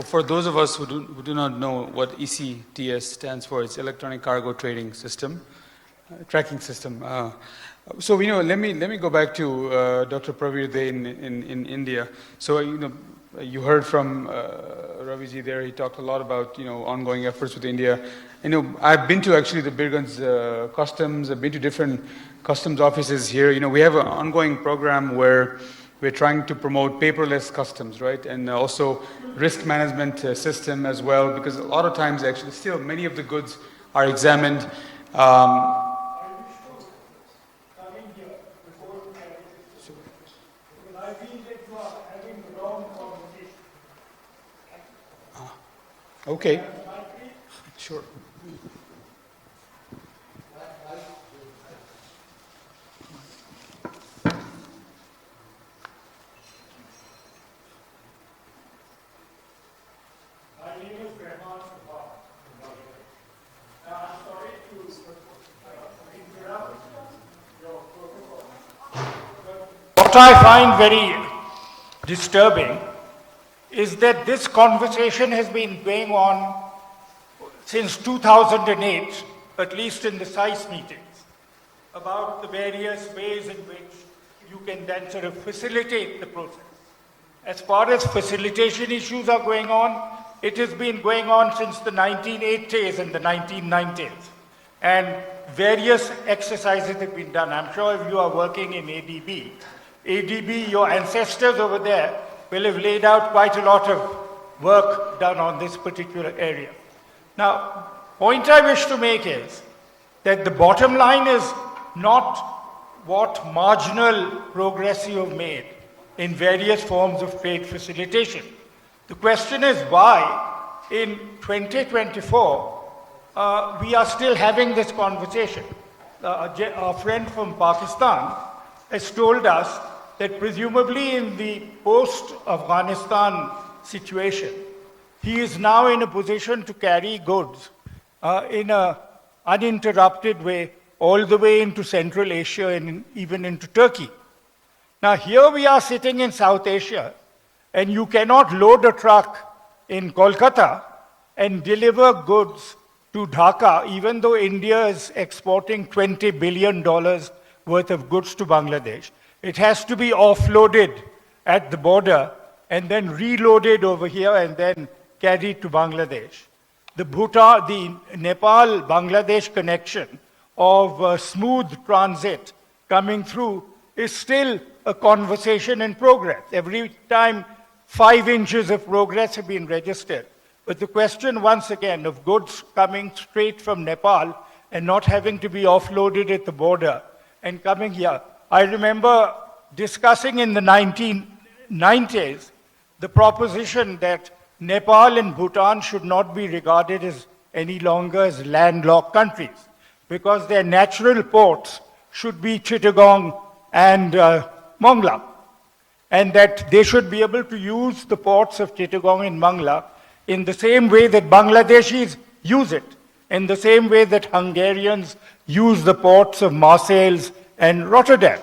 For those of us who do not know what ECTS stands for, it's Electronic Cargo Trading System, Tracking System. So let me go back to Dr. Pravir Dey in India. So you heard from Raviji there. He talked a lot about ongoing efforts with India. I've been to actually the Birganj customs. I've been to different customs offices here. We have an ongoing program where we're trying to promote paperless customs, right? And also risk management system as well, because a lot of times actually still many of the goods are examined. Okay. Sure. What I find very disturbing is that this conversation has been going on since 2008, at least in the SAES meetings, about the various ways in which you can then sort of facilitate the process. As far as facilitation issues are going on, it has been going on since the 1980s and the 1990s. And various exercises have been done. I'm sure if you are working in ADB, your ancestors over there will have laid out quite a lot of work done on this particular area. Now, point I wish to make is that the bottom line is not what marginal progress you have made in various forms of trade facilitation. The question is why in 2024 we are still having this conversation. Our friend from Pakistan has told us that presumably in the post-Afghanistan situation, he is now in a position to carry goods in an uninterrupted way all the way into Central Asia and even into Turkey. Now here we are sitting in South Asia, and you cannot load a truck in Kolkata and deliver goods to Dhaka, even though India is exporting $20 billion worth of goods to Bangladesh. It has to be offloaded at the border and then reloaded over here and then carried to Bangladesh. The Nepal-Bangladesh connection of smooth transit coming through is still a conversation in progress. Every time 5 inches of progress have been registered. But the question, once again, of goods coming straight from Nepal and not having to be offloaded at the border and coming here. I remember discussing in the 1990s the proposition that Nepal and Bhutan should not be regarded as any longer as landlocked countries because their natural ports should be Chittagong and Mongla, and that they should be able to use the ports of Chittagong and Mongla in the same way that Bangladeshis use it, in the same way that Hungarians use the ports of Marseille and Rotterdam.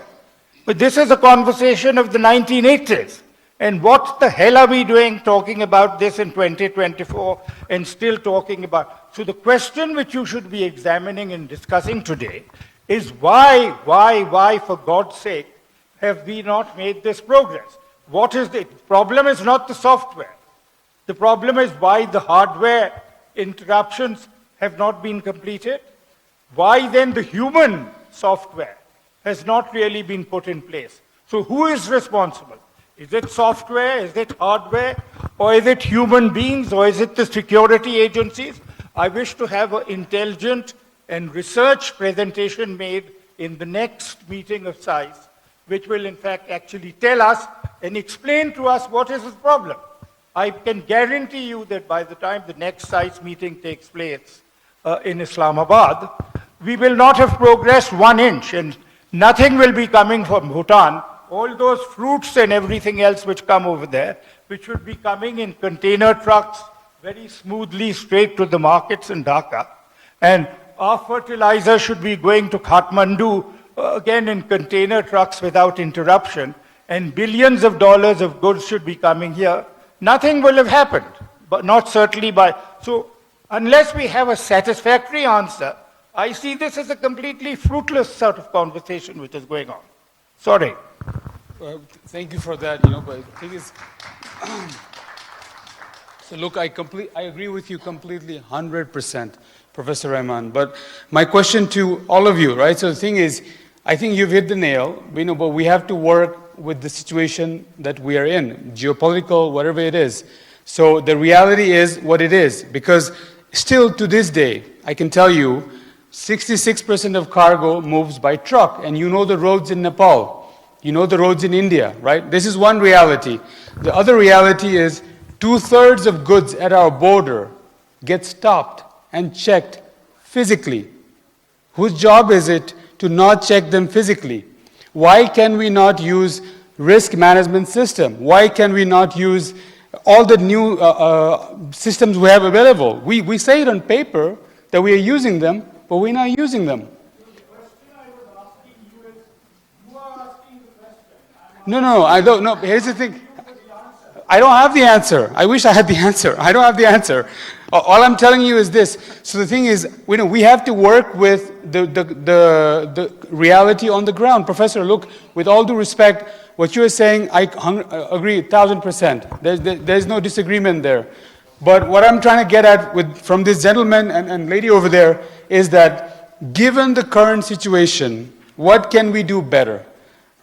But this is a conversation of the 1980s. And what the hell are we doing talking about this in 2024 and still talking about? So the question which you should be examining and discussing today is why, for God's sake, have we not made this progress? What is the problem? Is not the software. The problem is why the hardware interruptions have not been completed. Why then the human software has not really been put in place? So who is responsible? Is it software? Is it hardware? Or is it human beings? Or is it the security agencies? I wish to have an intelligent and research presentation made in the next meeting of SAES, which will in fact actually tell us and explain to us what is the problem. I can guarantee you that by the time the next SAES meeting takes place in Islamabad, we will not have progressed 1 inch, and nothing will be coming from Bhutan. All those fruits and everything else which come over there, which would be coming in container trucks very smoothly straight to the markets in Dhaka. And our fertilizer should be going to Kathmandu, again in container trucks without interruption, and billions of dollars of goods should be coming here. Nothing will have happened, but not certainly by... So unless we have a satisfactory answer, I see this as a completely fruitless sort of conversation which is going on. Sorry. Thank you for that, but the thing is, so look, I agree with you completely, 100%, Professor Rahman, but my question to all of you, right, so the thing is, I think you've hit the nail, but we have to work with the situation that we are in, geopolitical, whatever it is. So the reality is what it is, because still to this day, I can tell you, 66% of cargo moves by truck, and you know the roads in Nepal. You know the roads in India, right? This is one reality. The other reality is 2/3 of goods at our border get stopped and checked physically. Whose job is it to not check them physically? Why can we not use risk management system? Why can we not use all the new systems we have available? We say it on paper that we are using them, but we're not using them. No, I don't know. Here's the thing. I don't have the answer. I wish I had the answer. I don't have the answer. All I'm telling you is this. So the thing is, we have to work with the reality on the ground. Professor, look, with all due respect, what you are saying, I agree 1,000%. There's no disagreement there. But what I'm trying to get at from this gentleman and lady over there is that given the current situation, what can we do better?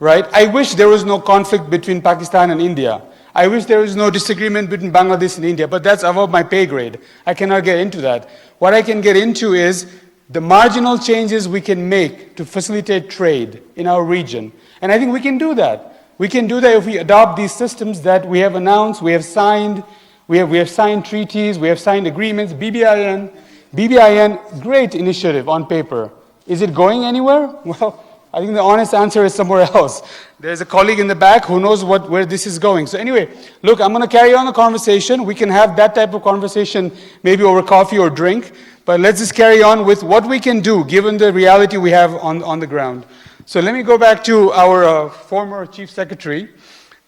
Right? I wish there was no conflict between Pakistan and India. I wish there was no disagreement between Bangladesh and India, but that's above my pay grade. I cannot get into that. What I can get into is the marginal changes we can make to facilitate trade in our region. And I think we can do that. We can do that if we adopt these systems that we have announced, we have signed, we have signed treaties, we have signed agreements, BBIN, great initiative on paper. Is it going anywhere? Well, I think the honest answer is somewhere else. There's a colleague in the back who knows where this is going. So anyway, look, I'm going to carry on the conversation. We can have that type of conversation maybe over coffee or drink, but let's just carry on with what we can do given the reality we have on the ground. So let me go back to our former chief secretary.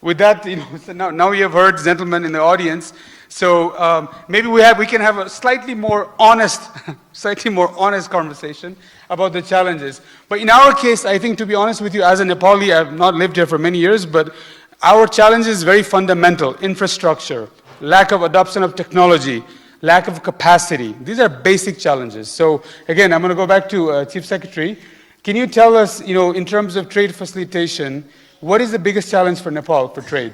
With that, so now we have heard gentlemen in the audience. So maybe we can have a slightly more honest conversation about the challenges. But in our case, I think, to be honest with you, as a Nepali, I've not lived here for many years, but our challenge is very fundamental: infrastructure, lack of adoption of technology, lack of capacity. These are basic challenges. So again, I'm going to go back to Chief Secretary. Can you tell us, in terms of trade facilitation, what is the biggest challenge for Nepal for trade?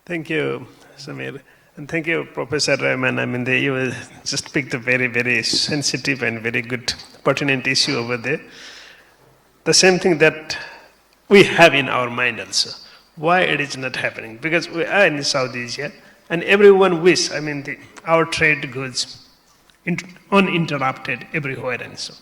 Thank you, Samir. And thank you, Professor Rahman. You just picked a very, very sensitive and very good, pertinent issue over there. The same thing that we have in our mind also. Why it is not happening? Because we are in South Asia, and everyone wish, our trade goes uninterrupted everywhere and so.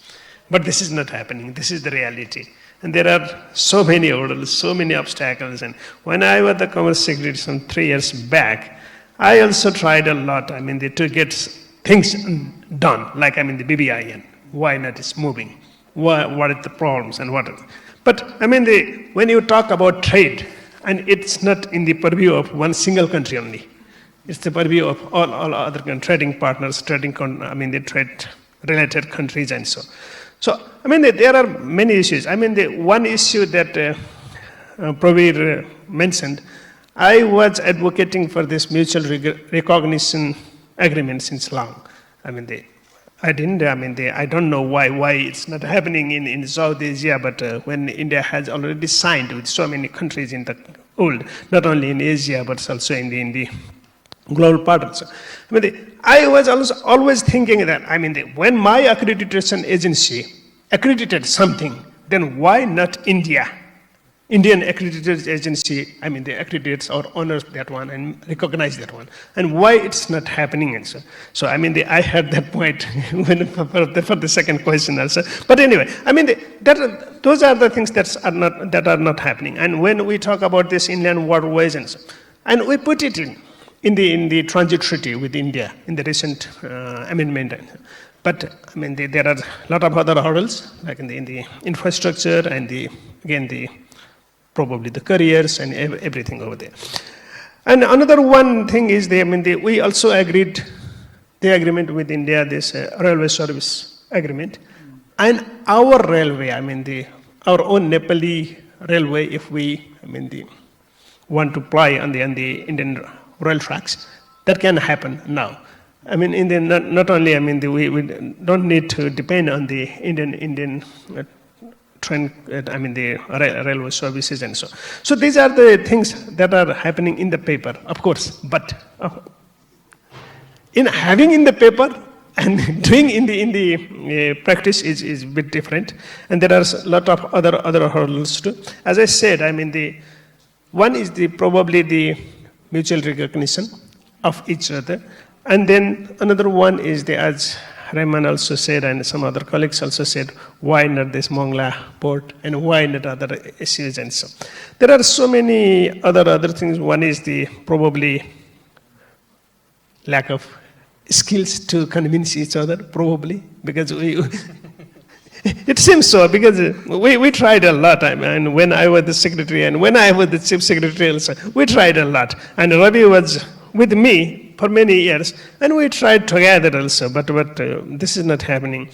But this is not happening. This is the reality. And there are so many hurdles, so many obstacles. And when I was the Commerce Secretary some 3 years back, I also tried a lot, to get things done, like, the BBIN. Why not it's moving? What are the problems and what? But, when you talk about trade, and it's not in the purview of one single country only. It's the purview of all other trading partners, the trade-related countries and so. So, I mean, there are many issues. I mean, the one issue that Pravir mentioned, I was advocating for this mutual recognition agreement since long. I mean, I don't know why it's not happening in South Asia, but when India has already signed with so many countries in the world, not only in Asia, but also in the global partners. I was always thinking that, when my accreditation agency accredited something, then why not India? Indian accredited agency, they accredit or honors that one and recognize that one. And why it's not happening? And so I had that point for the second question also. But anyway, those are the things that are not happening. And when we talk about this inland waterways and we put it in the transit treaty with India in the recent amendment. But there are a lot of other hurdles, like in the infrastructure and probably the careers and everything over there. And another one thing is we also agreed the agreement with India, this railway service agreement, and our railway, our own Nepali railway, if we want to ply on the Indian rail tracks, that can happen now. Not only we don't need to depend on the Indian train, the railway services and so. So these are the things that are happening in the paper, of course. But in having in the paper and doing in the practice is a bit different, and there are a lot of other hurdles too. As I said, one is probably the mutual recognition of each other, and then another one is as Rahman also said, and some other colleagues also said, why not this Mongla port, and why not other issues and so. There are so many other things. One is probably lack of skills to convince each other, probably, because it seems so, because we tried a lot. When I was the secretary and when I was the chief secretary also, we tried a lot. And Ravi was with me for many years, and we tried together also, but this is not happening.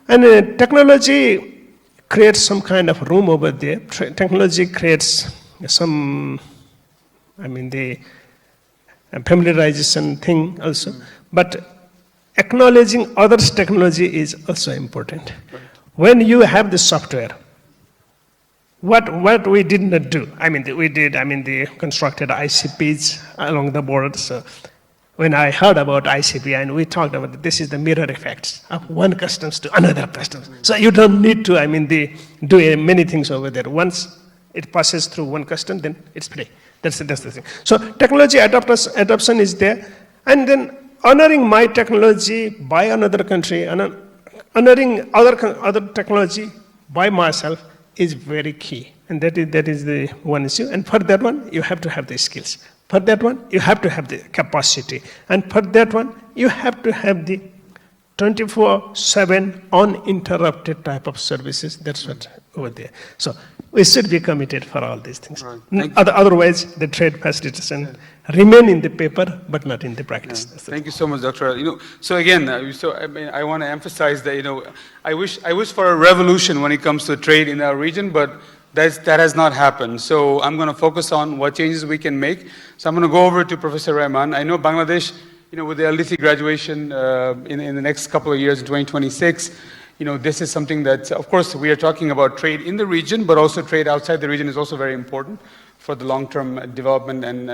And technology creates some kind of room over there. Technology creates some, the familiarization thing also. But acknowledging others' technology is also important. When you have the software, what we did not do, they constructed ICPs along the border. So when I heard about ICP and we talked about it, this is the mirror effects of one customs to another customs. So you don't need to, do many things over there. Once it passes through one custom, then it's free. That's the thing. So technology adoption is there, and then honoring my technology by another country, honoring other technology by myself is very key. And that is the one issue. And for that one, you have to have the skills. For that one, you have to have the capacity. And for that one, you have to have the 24/7 uninterrupted type of services. That's what over there. So we should be committed for all these things. Right. Otherwise, the trade facilitation remain in the paper, but not in the practice. Yeah. Thank you so much, Dr. So again, I want to emphasize that I wish for a revolution when it comes to trade in our region, but that has not happened. So I'm going to focus on what changes we can make. So I'm going to go over to Professor Rahman. I know Bangladesh, with the LDC graduation in the next couple of years, in 2026, this is something that, of course, we are talking about trade in the region, but also trade outside the region is also very important for the long-term development and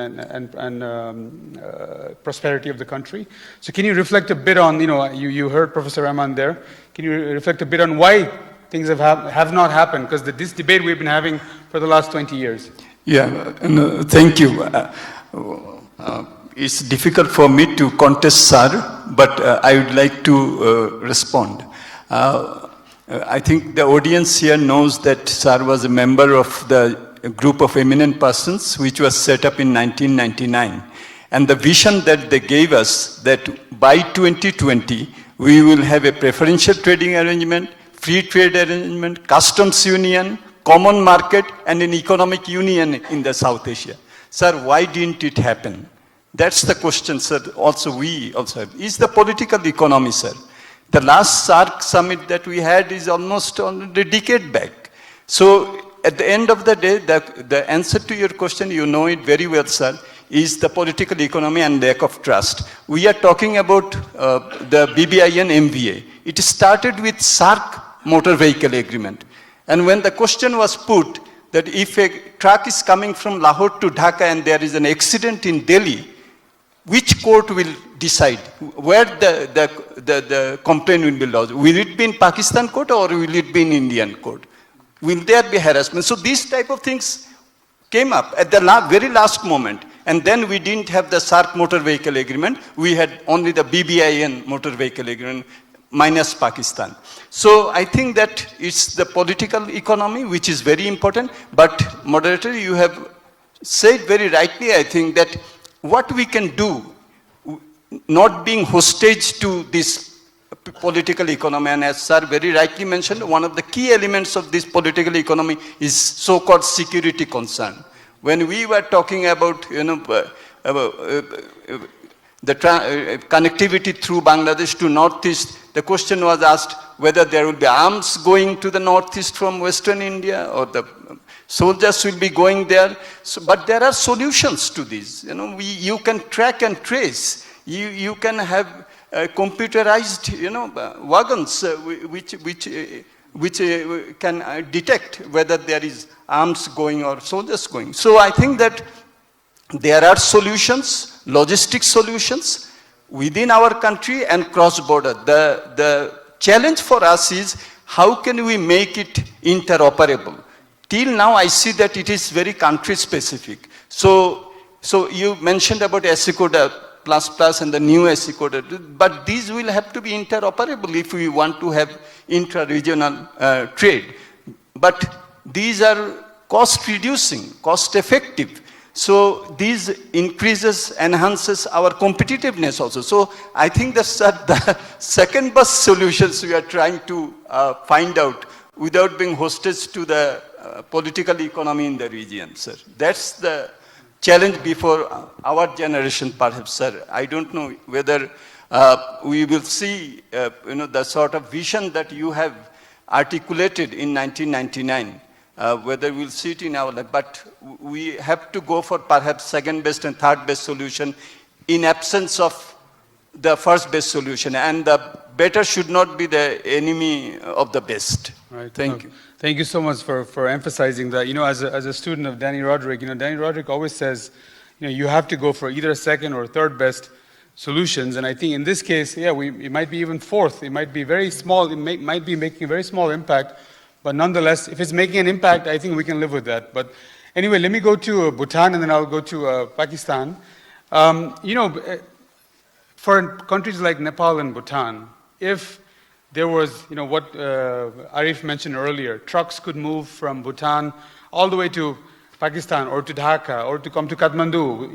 prosperity of the country. So can you reflect a bit on, you heard Professor Rahman there, can you reflect a bit on why things have not happened? Because this debate we've been having for the last 20 years. Yeah, thank you. It's difficult for me to contest Sir, but I would like to respond. I think the audience here knows that Sir was a member of the group of eminent persons which was set up in 1999. And the vision that they gave us that by 2020, we will have a preferential trading arrangement, free trade arrangement, customs union, common market, and an economic union in the South Asia. Sir, why didn't it happen? That's the question, sir. We also have. Is the political economy, sir. The last SAARC summit that we had is almost on a decade back. So at the end of the day, the answer to your question, you know it very well, sir, is the political economy and lack of trust. We are talking about the BBIN MVA. It started with SAARC motor vehicle agreement. And when the question was put that if a truck is coming from Lahore to Dhaka and there is an accident in Delhi, which court will decide where the complaint will be lodged? Will it be in Pakistan court or will it be in Indian court? Will there be harassment? So these type of things came up at the very last moment. And then we didn't have the SAARC motor vehicle agreement. We had only the BBIN motor vehicle agreement minus Pakistan. So I think that it's the political economy which is very important. But moderator, you have said very rightly, I think, that what we can do, not being hostage to this political economy, and as sir very rightly mentioned, one of the key elements of this political economy is so-called security concern. When we were talking about, the connectivity through Bangladesh to Northeast, the question was asked whether there will be arms going to the Northeast from Western India or the soldiers will be going there. So, but there are solutions to this. You can track and trace. You can have computerized, wagons which can detect whether there is arms going or soldiers going. So I think that there are solutions, logistic solutions within our country and cross-border. The challenge for us is how can we make it interoperable? Till now, I see that it is very country-specific. So you mentioned about Equitabletransformation plus and the new Equitabletransformation, but these will have to be interoperable if we want to have intra-regional trade. But these are cost-reducing, cost-effective. So these enhances our competitiveness also. So I think that the second-best solutions we are trying to find out without being hostage to the political economy in the region, sir. That's the challenge before our generation, perhaps, sir. I don't know whether we will see, the sort of vision that you have articulated in 1999, whether we'll see it in our life. But we have to go for perhaps second-best and third-best solution in absence of the first-best solution. And the better should not be the enemy of the best. Right. Thank you. Thank you so much for emphasizing that. As a student of Danny Roderick, Danny Roderick always says, you have to go for either a second or third best solutions. And I think in this case, it might be even fourth. It might be very small. It might be making a very small impact. But nonetheless, if it's making an impact, I think we can live with that. But anyway, let me go to Bhutan and then I'll go to Pakistan. For countries like Nepal and Bhutan, if there was, what Arif mentioned earlier, trucks could move from Bhutan all the way to Pakistan or to Dhaka or to come to Kathmandu,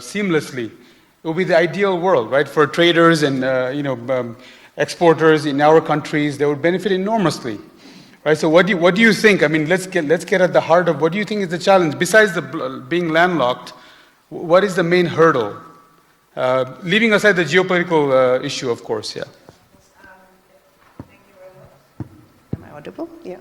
seamlessly. It would be the ideal world, right? For traders and, exporters in our countries, they would benefit enormously, right? So what do you think? I mean, let's get at the heart of what do you think is the challenge? Besides being landlocked, what is the main hurdle? Leaving aside the geopolitical issue, of course, yeah. Am I audible? Yeah.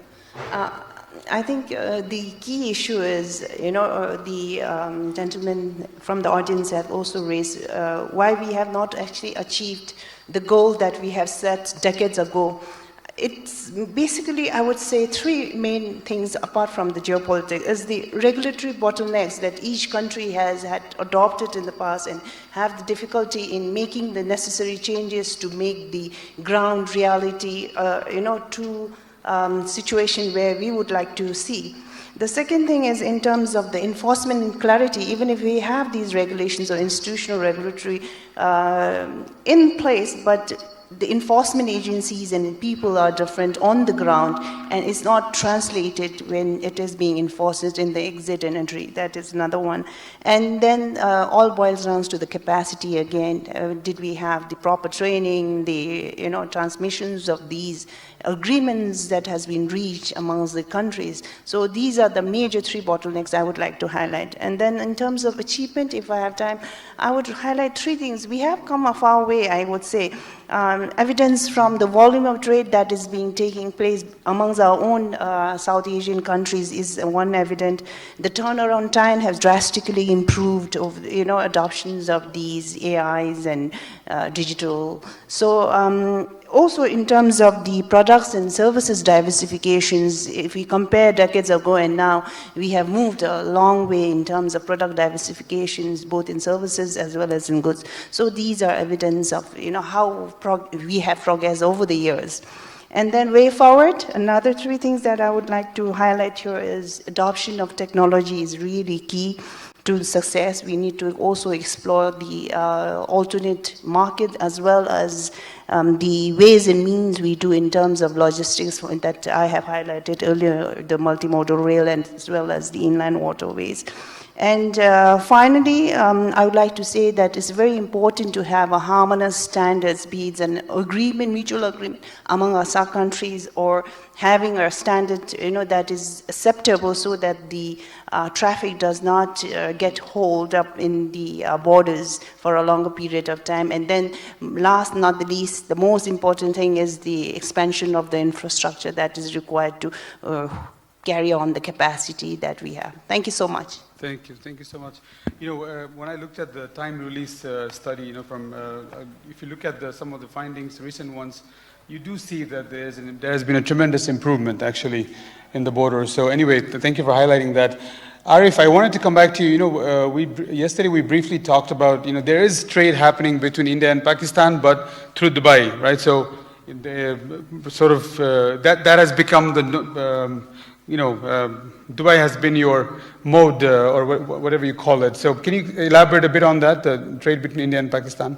I think the key issue is, the gentlemen from the audience have also raised why we have not actually achieved the goal that we have set decades ago. It's basically, I would say, three main things apart from the geopolitics is the regulatory bottlenecks that each country has had adopted in the past and have the difficulty in making the necessary changes to make the ground reality, to situation where we would like to see. The second thing is in terms of the enforcement and clarity, even if we have these regulations or institutional regulatory in place, but the enforcement agencies and people are different on the ground, and it's not translated when it is being enforced in the exit and entry. That is another one. And then all boils down to the capacity again. Did we have the proper training, the transmissions of these agreements that has been reached amongst the countries? So these are the major three bottlenecks I would like to highlight. And then in terms of achievement, if I have time, I would highlight three things. We have come a far way, I would say. evidence from the volume of trade that is taking place amongst our own South Asian countries is one evident. The turnaround time has drastically improved of, adoptions of these AIs and digital. So also in terms of the products and services diversifications, if we compare decades ago and now, we have moved a long way in terms of product diversifications, both in services as well as in goods. So these are evidence of how we have progressed over the years. And then way forward, another three things that I would like to highlight here is adoption of technology is really key to success. We need to also explore the alternate market as well as the ways and means we do in terms of logistics that I have highlighted earlier, the multimodal rail and as well as the inland waterways. And finally, I would like to say that it's very important to have a harmonious standards, be it an agreement, mutual agreement among our sub-countries, or having a standard, that is acceptable so that the traffic does not get holed up in the borders for a longer period of time. And then last not the least, the most important thing is the expansion of the infrastructure that is required to carry on the capacity that we have. Thank you so much. Thank you so much. When I looked at the time release study, from if you look at some of the findings, recent ones, you do see that there has been a tremendous improvement actually in the border. So anyway, thank you for highlighting that. Arif, I wanted to come back to you. Yesterday we briefly talked about, there is trade happening between India and Pakistan, but through Dubai, right? So that has become the Dubai has been your mode or whatever you call it. So can you elaborate a bit on that, the trade between India and Pakistan?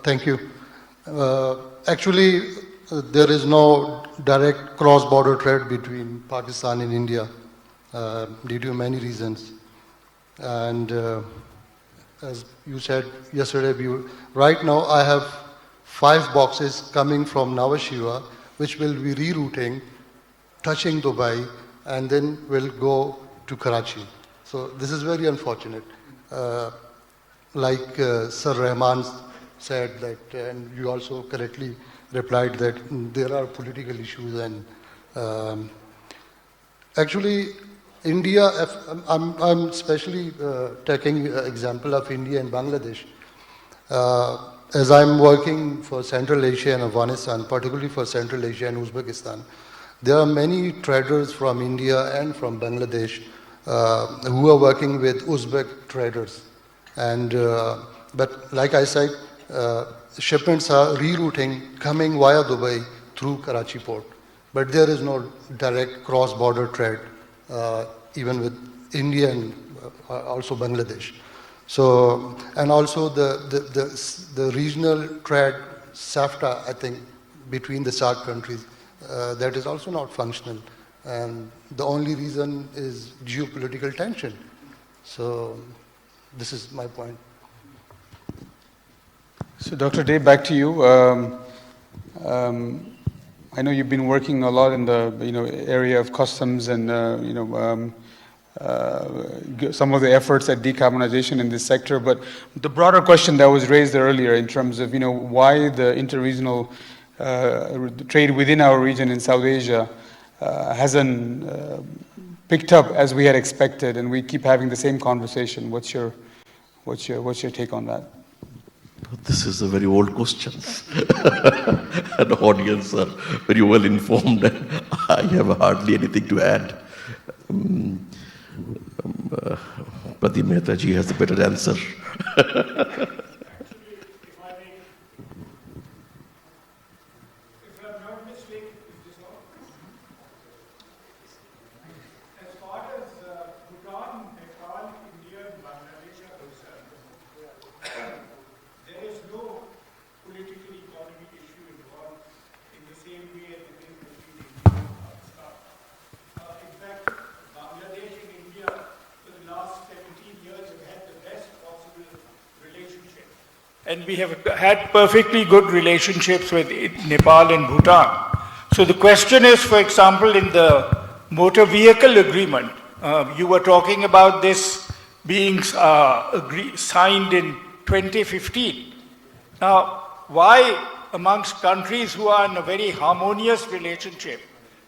Thank you. Actually, there is no direct cross-border trade between Pakistan and India due to many reasons. And as you said yesterday, right now I have 5 boxes coming from Nhava Sheva, which will be rerouting, touching Dubai, and then will go to Karachi. So this is very unfortunate. Like Sir Rahman said that, and you also correctly replied that there are political issues and actually India, I'm especially taking example of India and Bangladesh. As I'm working for Central Asia and Afghanistan, particularly for Central Asia and Uzbekistan, there are many traders from India and from Bangladesh who are working with Uzbek traders. And, but like I said, shipments are rerouting, coming via Dubai through Karachi port. But there is no direct cross-border trade, even with India and also Bangladesh. So, and also the regional trade, SAFTA, I think, between the SAARC countries, that is also not functional. And the only reason is geopolitical tension. So, this is my point. So, Dr. Day, back to you. I know you've been working a lot in the area of customs and some of the efforts at decarbonization in this sector, but the broader question that was raised earlier in terms of why the interregional trade within our region in South Asia hasn't picked up as we had expected, and we keep having the same conversation. What's your take on that? This is a very old question. And the audience are very well informed, and I have hardly anything to add. Pradeep Mehta ji has a better answer. As far as Bhutan, Nepal, India, and Bangladesh are concerned, there is no political economic issue involved in the same way as it is between India and Pakistan. In fact, Bangladesh and India for the last 17 years have had the best possible relationship. And we have had perfectly good relationships with Nepal and Bhutan. So the question is, for example, in the motor vehicle agreement, you were talking about this being signed in 2015. Now, why amongst countries who are in a very harmonious relationship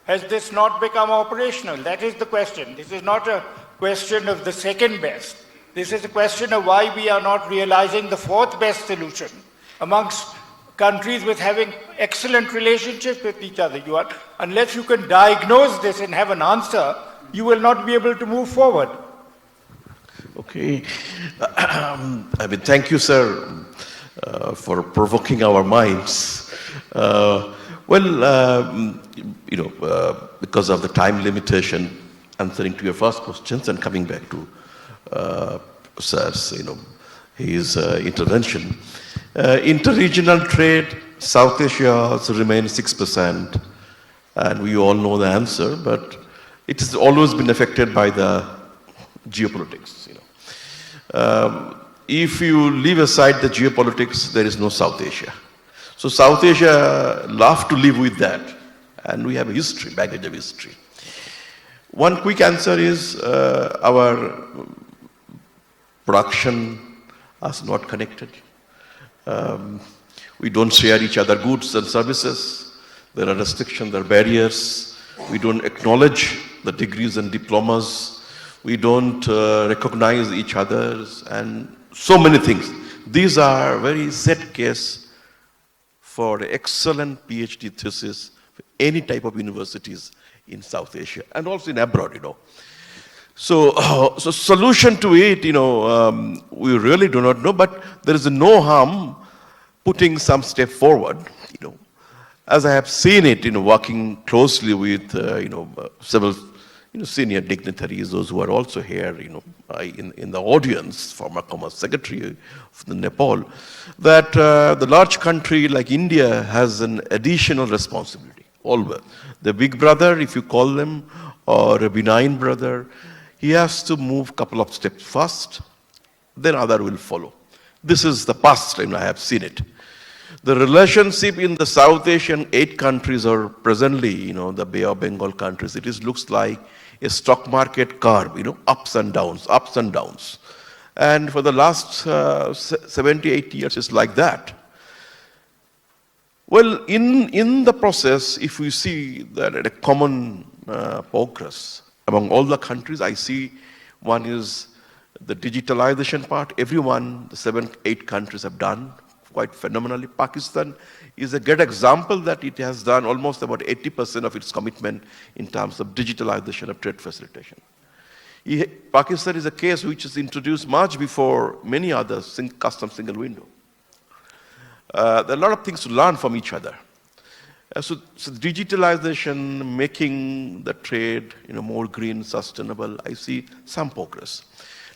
has this not become operational? That is the question. This is not a question of the second best. This is a question of why we are not realizing the fourth best solution amongst countries with having excellent relationships with each other. Unless you can diagnose this and have an answer, you will not be able to move forward. Okay. I mean, thank you, sir, for provoking our minds. Because of the time limitation, answering to your first questions and coming back to sir's, his intervention. Interregional trade, South Asia has remained 6%, and we all know the answer, but it has always been affected by the geopolitics. If you leave aside the geopolitics, there is no South Asia. So South Asia love to live with that, and we have a history, baggage of history. One quick answer is our production is not connected. We don't share each other goods and services. There are restrictions, there are barriers. We don't acknowledge the degrees and diplomas. We don't recognize each other's, and so many things. These are very set case for excellent PhD thesis for any type of universities in South Asia and also in abroad, So solution to it, we really do not know, but there is no harm putting some step forward, As I have seen it, working closely with, several, senior dignitaries, those who are also here, in the audience, former Commerce Secretary of Nepal, that the large country like India has an additional responsibility, always. The big brother, if you call them, or a benign brother, he has to move a couple of steps first, then other will follow. This is the past, and I have seen it. The relationship in the South Asian 8 countries, or presently, the Bay of Bengal countries, looks like a stock market curve, ups and downs, ups and downs. And for the last 70, 80 years, it's like that. Well, in the process, if we see that a common progress among all the countries, I see one is the digitalization part. Everyone, the 7, 8 countries have done quite phenomenally. Pakistan is a great example that it has done almost about 80% of its commitment in terms of digitalization of trade facilitation. Pakistan is a case which is introduced much before many others, custom single window. There are a lot of things to learn from each other. So digitalization, making the trade more green, sustainable, I see some progress.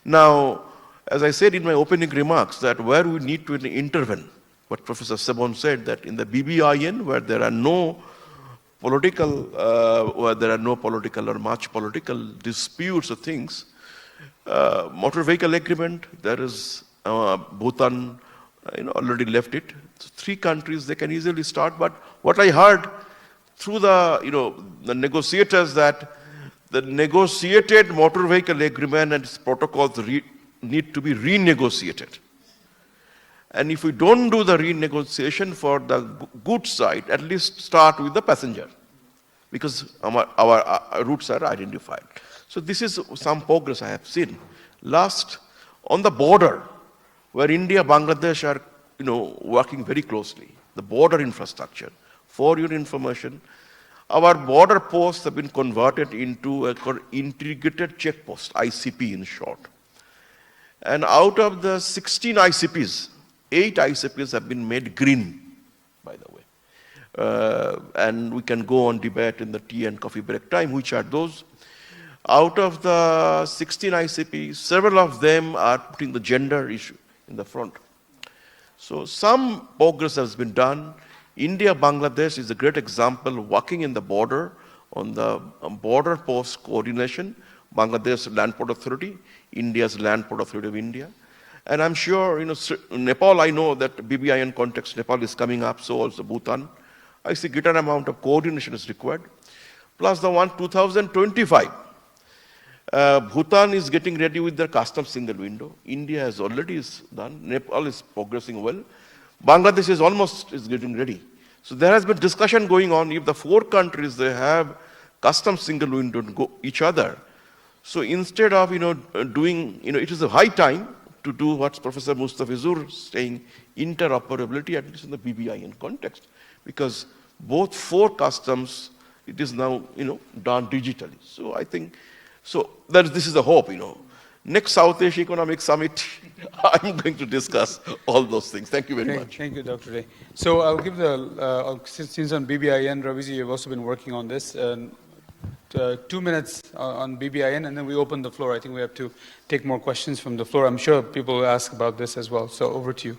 Now, as I said in my opening remarks, that where we need to intervene, what Professor Sebon said, that in the BBIN, where there are no political or much political disputes or things, motor vehicle agreement, there is Bhutan, already left it. So 3 countries, they can easily start. But what I heard through the negotiators, that the negotiated motor vehicle agreement and its protocols need to be renegotiated. And if we don't do the renegotiation for the goods side, at least start with the passenger, because our routes are identified. So this is some progress I have seen. Last, on the border, where India, Bangladesh are working very closely, the border infrastructure. For your information, our border posts have been converted into an integrated check post, ICP in short. And out of the 16 ICPs, 8 ICPs have been made green, by the way. And we can go on debate in the tea and coffee break time, which are those. Out of the 16 ICPs, several of them are putting the gender issue in the front. So some progress has been done. India, Bangladesh is a great example, working in the border, on the border post coordination, Bangladesh Land Port Authority, India's Land Port Authority of India. And I'm sure, Nepal, I know that BBIN context, Nepal is coming up, so also Bhutan. I see greater amount of coordination is required. Plus the one 2025. Bhutan is getting ready with their custom single window. India has already done. Nepal is progressing well. Bangladesh is getting ready. So there has been discussion going on if the 4 countries, they have custom single window to go each other. So instead of, doing, it is a high time to do what Professor Mustafizur is saying, interoperability, at least in the BBIN context. Because both 4 customs, it is now, done digitally. So I think, this is the hope, Next South Asia Economic Summit, I'm going to discuss all those things. Thank you very much. Thank you, Dr. Ray. So I'll give since on BBIN, Raviji, you've also been working on this. 2 minutes on BBIN, and then we open the floor. I think we have to take more questions from the floor. I'm sure people will ask about this as well. So over to you.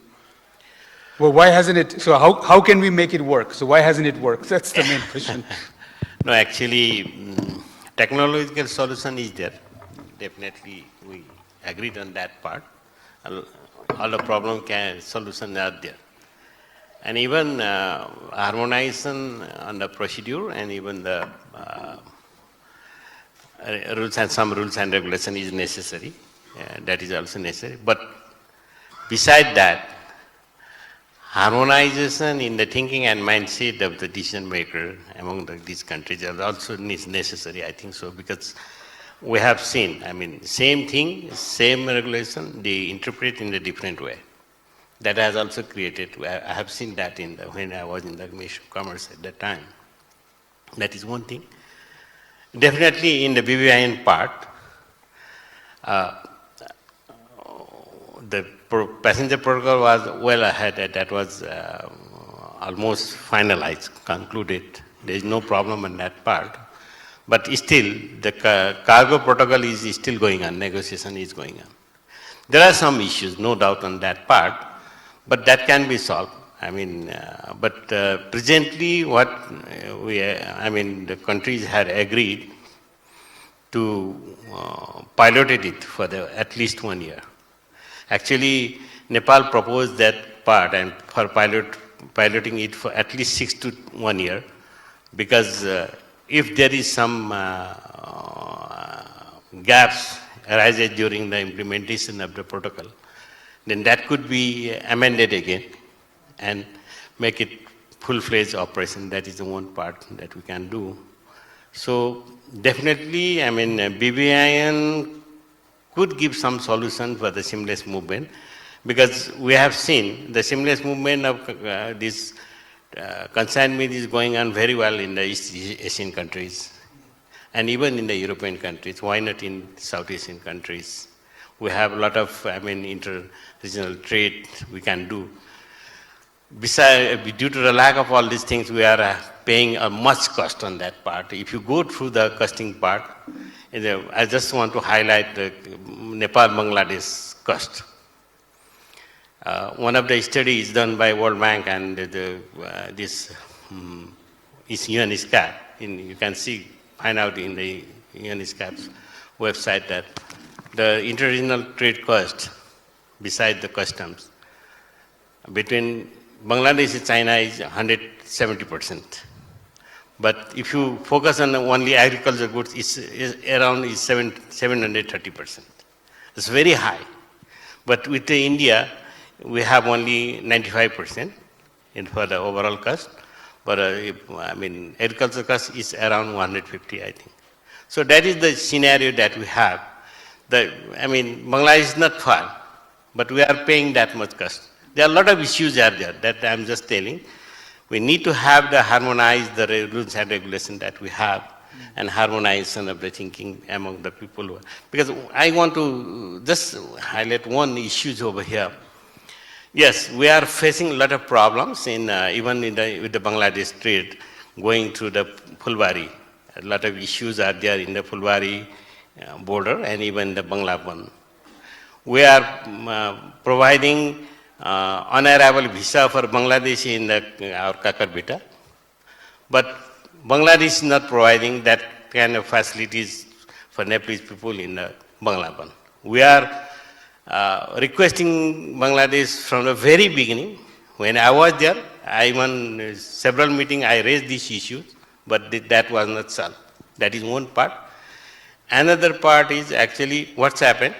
Well, why hasn't it, so how can we make it work? So why hasn't it worked? That's the main question. No, actually, technological solution is there. Definitely, we agreed on that part. All the problem solutions are there. And even harmonization on the procedure and even the some rules and regulation is necessary. That is also necessary. But beside that, harmonization in the thinking and mindset of the decision maker among these countries is also necessary, I think so, because we have seen, same thing, same regulation, they interpret in a different way. That has also created, I have seen that when I was in the Ministry of Commerce at that time. That is one thing. Definitely in the BBIN part, the passenger protocol was well ahead. That was almost finalized, concluded. There is no problem on that part. But still, the cargo protocol is still going on, negotiation is going on. There are some issues, no doubt on that part, but that can be solved. Presently what the countries had agreed to pilot it for at least 1 year. Actually, Nepal proposed that part and for piloting it for at least 6 to 1 year, because if there is some gaps arises during the implementation of the protocol, then that could be amended again and make it full-fledged operation. That is the one part that we can do. So definitely, BBIN could give some solution for the seamless movement, because we have seen the seamless movement of this consignment is going on very well in the East Asian countries and even in the European countries. Why not in South Asian countries? We have a lot of, inter-regional trade we can do. Besides, due to the lack of all these things, we are paying a much cost on that part. If you go through the costing part, I just want to highlight the Nepal-Bangladesh cost. One of the studies done by World Bank and this is UNISCAP. You can find out in the UNISCAP's website that the inter-regional trade cost, beside the customs, between Bangladesh and China is 170%. But if you focus on only agricultural goods, it's around 730%. It's very high. But with India, we have only 95% for the overall cost. But agricultural cost is around 150, I think. So that is the scenario that we have. Bangladesh is not far, but we are paying that much cost. There are a lot of issues there that I'm just telling. We need to have the harmonize the rules and regulations that we have, and harmonization of the thinking among the people. Because I want to just highlight one issue over here. Yes, we are facing a lot of problems even with the Bangladesh trade going through the Fulbari. A lot of issues are there in the Fulbari border and even the Bangladesh. We are providing on-arrival visa for Bangladesh in our Kakarbita, but Bangladesh is not providing that kind of facilities for Nepalese people in Bangladesh. We are requesting Bangladesh from the very beginning. When I was there, I won several meetings, I raised these issues, but that was not solved. That is one part. Another part is actually what's happened.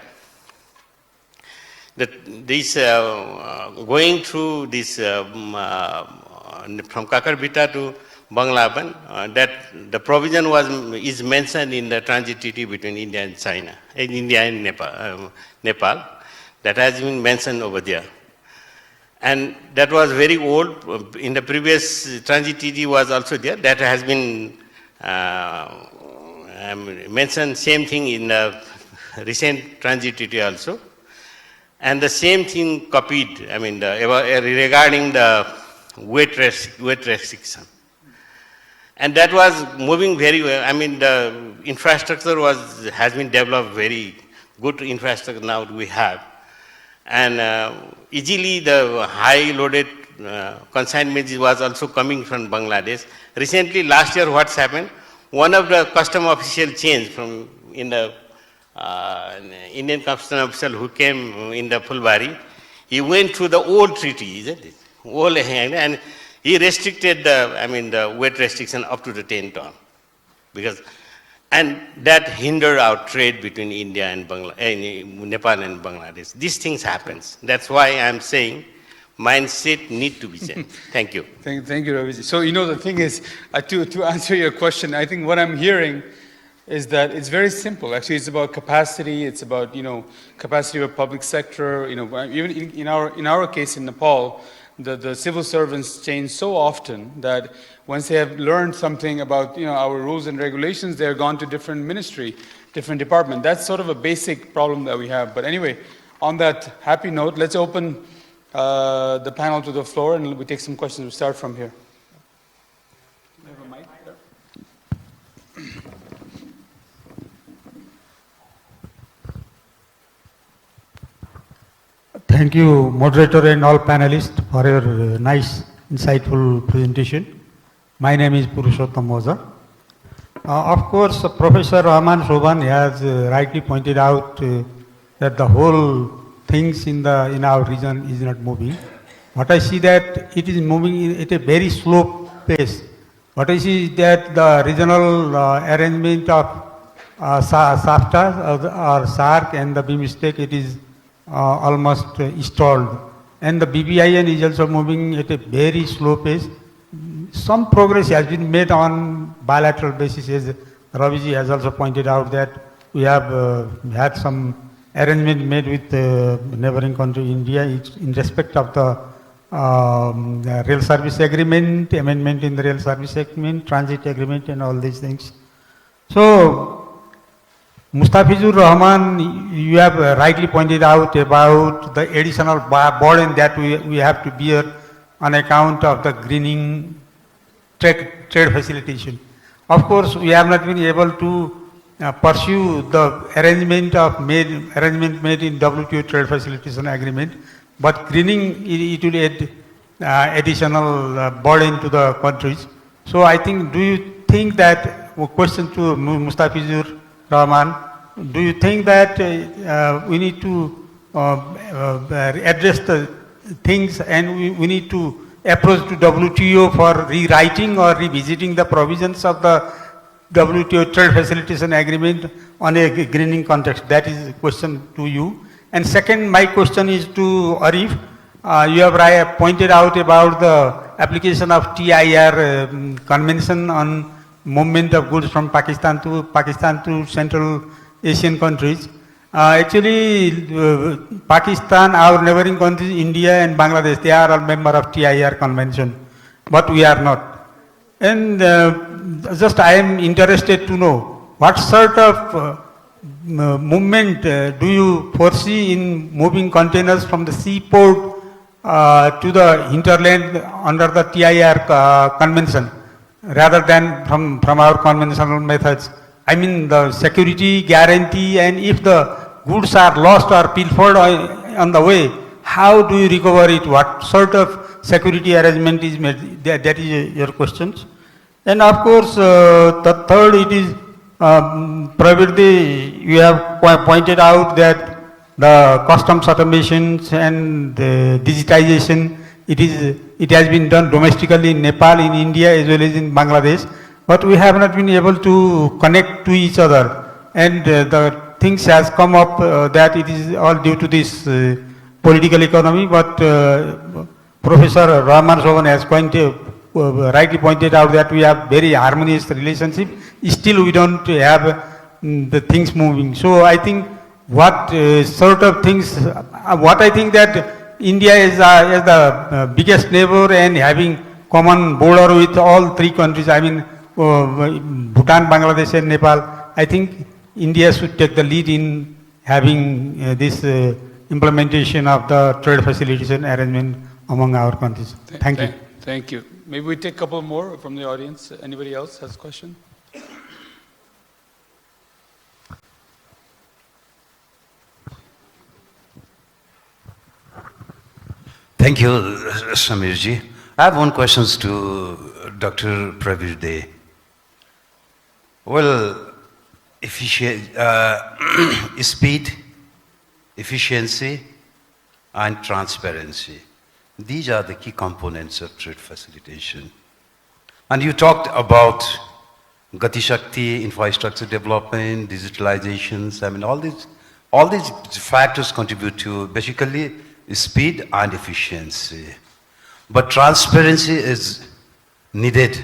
That this going through this from Kakarbita to Banglaban, that the provision is mentioned in the transit treaty between India and China, India and Nepal. That has been mentioned over there. And that was very old. In the previous transit treaty was also there. That has been mentioned, same thing in the recent transit treaty also. And the same thing copied, regarding the weight restriction. And that was moving very well. The infrastructure has been developed, very good infrastructure now we have. And easily the high loaded consignment was also coming from Bangladesh. Recently, last year, what's happened? One of the custom official changed from in the Indian custom official who came in the Fulbari. He went through the old treaty, isn't it? Old, and he restricted the weight restriction up to the 10 ton. And that hindered our trade between India and Nepal and Bangladesh. These things happens. That's why I'm saying mindset need to be changed. Thank you. Thank you, Raviji. So, the thing is, to answer your question, I think what I'm hearing is that it's very simple. Actually, it's about capacity. It's about, capacity of public sector. Even in our case in Nepal, the civil servants change so often that once they have learned something about, our rules and regulations, they're gone to different ministry, different department. That's sort of a basic problem that we have. But anyway, on that happy note, let's open the panel to the floor and we take some questions. We'll start from here. Do you have a mic there? Thank you, moderator and all panelists, for your nice, insightful presentation. My name is Purushottam Moza. Of course, Professor Rahman Shoban has rightly pointed out that the whole things in our region is not moving. What I see that it is moving at a very slow pace. What I see is that the regional arrangement of SAFTA or SARC and the BIMSTEC, it is almost stalled. And the BBIN is also moving at a very slow pace. Some progress has been made on bilateral basis, as Raviji has also pointed out that we have had some arrangement made with the neighboring country India in respect of the rail service agreement, amendment in the rail service agreement, transit agreement and all these things. So, Mustafizur Rahman, you have rightly pointed out about the additional burden that we have to bear on account of the greening trade facilitation. Of course, we have not been able to pursue the arrangement made in WTO trade facilitation agreement, but greening it will add additional burden to the countries. So I think, do you think that, question to Mustafizur Rahman, do you think that we need to address the things and we need to approach to WTO for rewriting or revisiting the provisions of the WTO trade facilitation agreement on a greening context? That is a question to you. And second, my question is to Arif. You have pointed out about the application of TIR convention on movement of goods from Pakistan to Central Asian countries. Actually, Pakistan, our neighboring countries, India and Bangladesh, they are all members of TIR convention, but we are not. And just I am interested to know what sort of movement do you foresee in moving containers from the seaport to the hinterland under the TIR convention rather than from our conventional methods? I mean the security guarantee, and if the goods are lost or pilfered on the way, how do you recover it? What sort of security arrangement is made? That is your questions. And of course, the third, it is Pravirdi, you have pointed out that the customs automations and the digitization, it has been done domestically in Nepal, in India, as well as in Bangladesh, but we have not been able to connect to each other. and the things has come up that it is all due to this political economy, but Professor Rahman Sovan has rightly pointed out that we have very harmonious relationship. Still we don't have the things moving. So I think what sort of things, what I think that India is the biggest neighbor and having common border with all three countries, I mean Bhutan, Bangladesh and Nepal, I think India should take the lead in having this implementation of the trade facilitation arrangement among our countries. Thank you. Thank you. Maybe we take a couple more from the audience. Anybody else has a question? Thank you, Samirji. I have one question to Dr. Pravir Dey. Well, speed, efficiency, and transparency. These are the key components of trade facilitation. And you talked about Gati Shakti, infrastructure development, digitalizations. I mean, all these factors contribute to basically speed and efficiency. But transparency is needed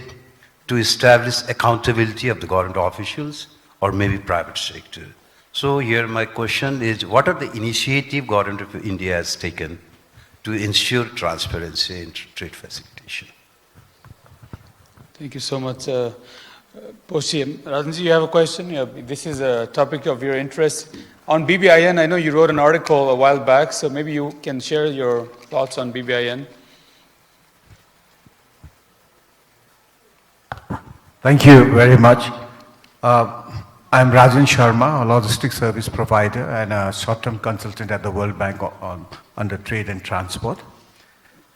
to establish accountability of the government officials or maybe private sector. So here my question is, what are the initiatives government of India has taken to ensure transparency in trade facilitation? Thank you so much. Poshim, Rajanji, you have a question? Yeah, this is a topic of your interest. On BBIN, I know you wrote an article a while back, so maybe you can share your thoughts on BBIN. Thank you very much. I'm Rajan Sharma, a logistics service provider and a short-term consultant at the World Bank under trade and transport.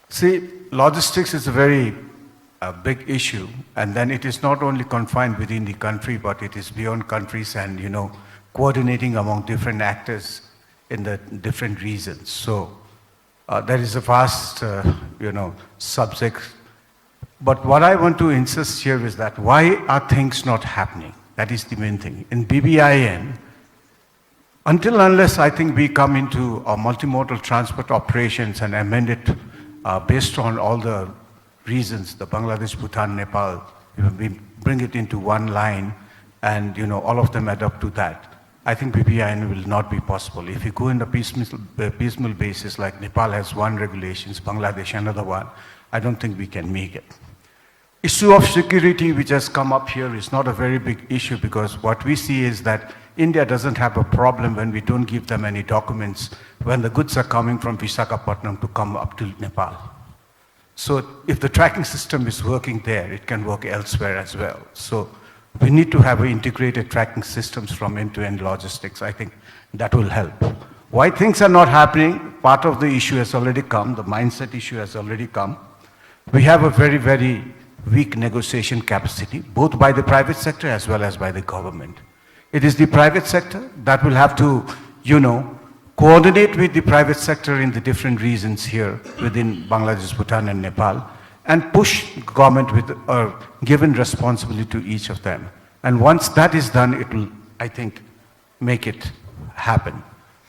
See, logistics is a very big issue, and then it is not only confined within the country, but it is beyond countries and, you know, coordinating among different actors in the different regions. So there is a vast, subject. But what I want to insist here is that why are things not happening? That is the main thing. In BBIN, until unless I think we come into multimodal transport operations and amend it based on all the reasons, the Bangladesh, Bhutan, Nepal, we bring it into one line and, all of them adopt to that. I think BBIN will not be possible. If you go in the piecemeal basis, like Nepal has one regulations, Bangladesh another one, I don't think we can make it. Issue of security which has come up here is not a very big issue, because what we see is that India doesn't have a problem when we don't give them any documents when the goods are coming from Visakhapatnam to come up to Nepal. So if the tracking system is working there, it can work elsewhere as well. So we need to have integrated tracking systems from end-to-end logistics. I think that will help. Why things are not happening, part of the issue has already come, the mindset issue has already come. We have a very, very weak negotiation capacity, both by the private sector as well as by the government. It is the private sector that will have to, coordinate with the private sector in the different regions here within Bangladesh, Bhutan and Nepal, and push government with a given responsibility to each of them. And once that is done, it will, I think, make it happen.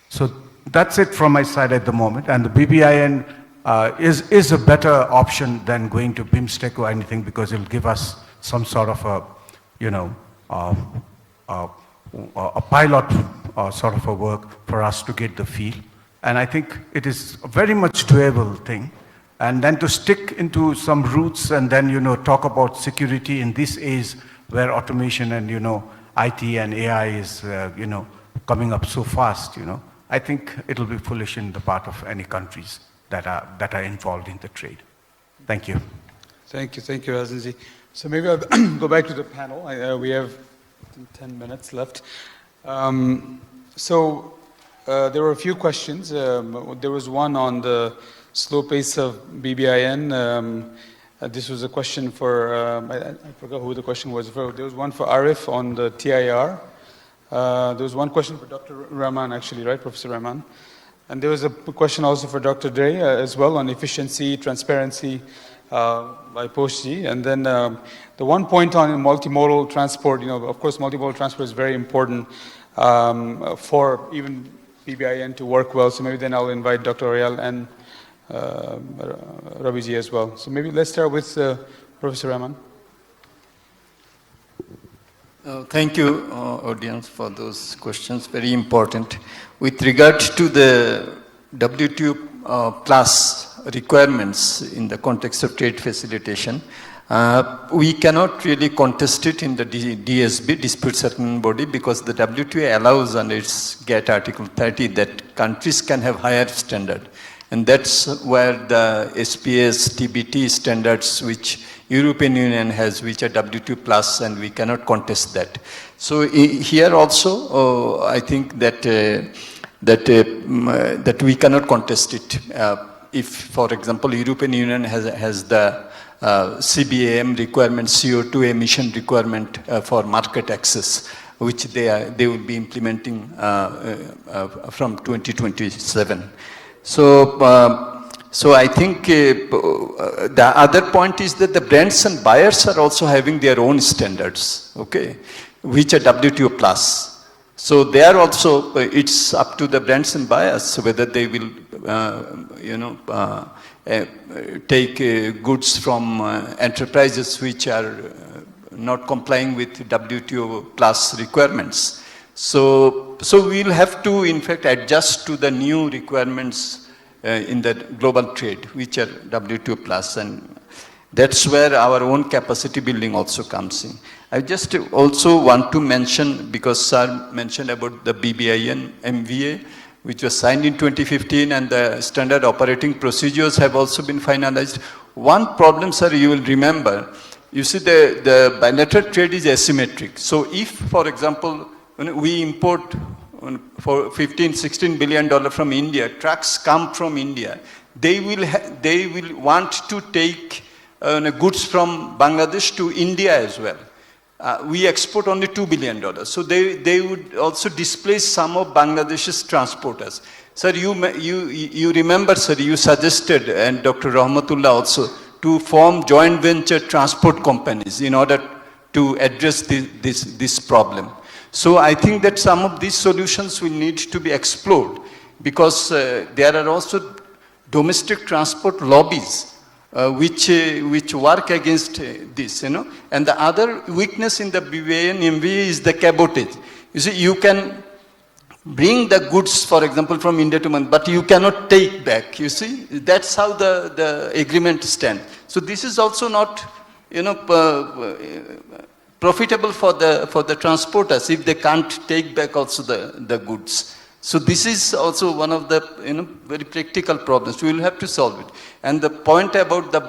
So that's it from my side at the moment. And the BBIN is a better option than going to BIMSTEC or anything, because it will give us some sort of a pilot sort of a work for us to get the feel. And I think it is a very much doable thing. And then to stick into some roots and then, talk about security in this age where automation and, IT and AI is, coming up so fast, I think it'll be foolish in the part of any countries that are involved in the trade. Thank you. Thank you, Rajanji. So maybe I'll go back to the panel. We have 10 minutes left. So there were a few questions. There was one on the slow pace of BBIN. This was a question for, I forgot who the question was for. There was one for Arif on the TIR. There was one question for Dr. Rahman, actually, right, Professor Rahman? And there was a question also for Dr. Dey as well on efficiency, transparency, by Poshji. And then the one point on multimodal transport, of course, multimodal transport is very important for even BBIN to work well. So maybe then I'll invite Dr. Ariel and Raviji as well. So maybe let's start with Professor Rahman. Thank you, audience, for those questions. Very important. With regard to the WTO plus requirements in the context of trade facilitation, we cannot really contest it in the DSB, Dispute Settlement Body, because the WTO allows under its GATT Article 30 that countries can have higher standard. And that's where the SPS, TBT standards which European Union has, which are WTO plus, and we cannot contest that. So here also, I think that that we cannot contest it. If, for example, European Union has the CBAM requirement, CO2 emission requirement for market access, which they will be implementing from 2027. So I think the other point is that the brands and buyers are also having their own standards, okay, which are WTO plus. So they are also, it's up to the brands and buyers whether they will, take goods from enterprises which are not complying with WTO plus requirements. So we'll have to, in fact, adjust to the new requirements in the global trade, which are WTO plus, and that's where our own capacity building also comes in. I just also want to mention, because Sir mentioned about the BBIN MVA, which was signed in 2015, and the standard operating procedures have also been finalized. One problem, sir, you will remember, you see the bilateral trade is asymmetric. So if, for example, we import for $15–16 billion from India, trucks come from India, they will want to take goods from Bangladesh to India as well. We export only $2 billion. So they would also displace some of Bangladesh's transporters. Sir, you remember, sir, you suggested, and Dr. Rahmatullah also, to form joint venture transport companies in order to address this problem. So I think that some of these solutions will need to be explored, because there are also domestic transport lobbies which work against this, And the other weakness in the BBIN MVA is the cabotage. You see, you can bring the goods, for example, from India to Manila, but you cannot take back, you see. That's how the agreement stands. So this is also not, profitable for the transporters if they can't take back also the goods. So this is also one of the very practical problems. We will have to solve it. And the point about the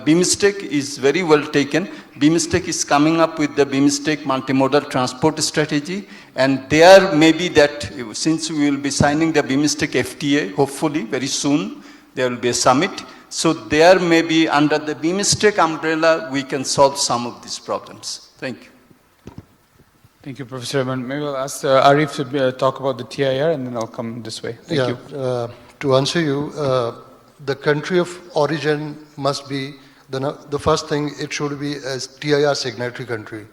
BIMSTEC is very well taken. BIMSTEC is coming up with the BIMSTEC multimodal transport strategy, and there may be that, since we will be signing the BIMSTEC FTA, hopefully very soon, there will be a summit. So there may be, under the BIMSTEC umbrella, we can solve some of these problems. Thank you. Thank you, Professor Rahman. Maybe I'll ask Arif to talk about the TIR, and then I'll come this way. Thank you. To answer you, the country of origin must be, the first thing, it should be as TIR signatory country.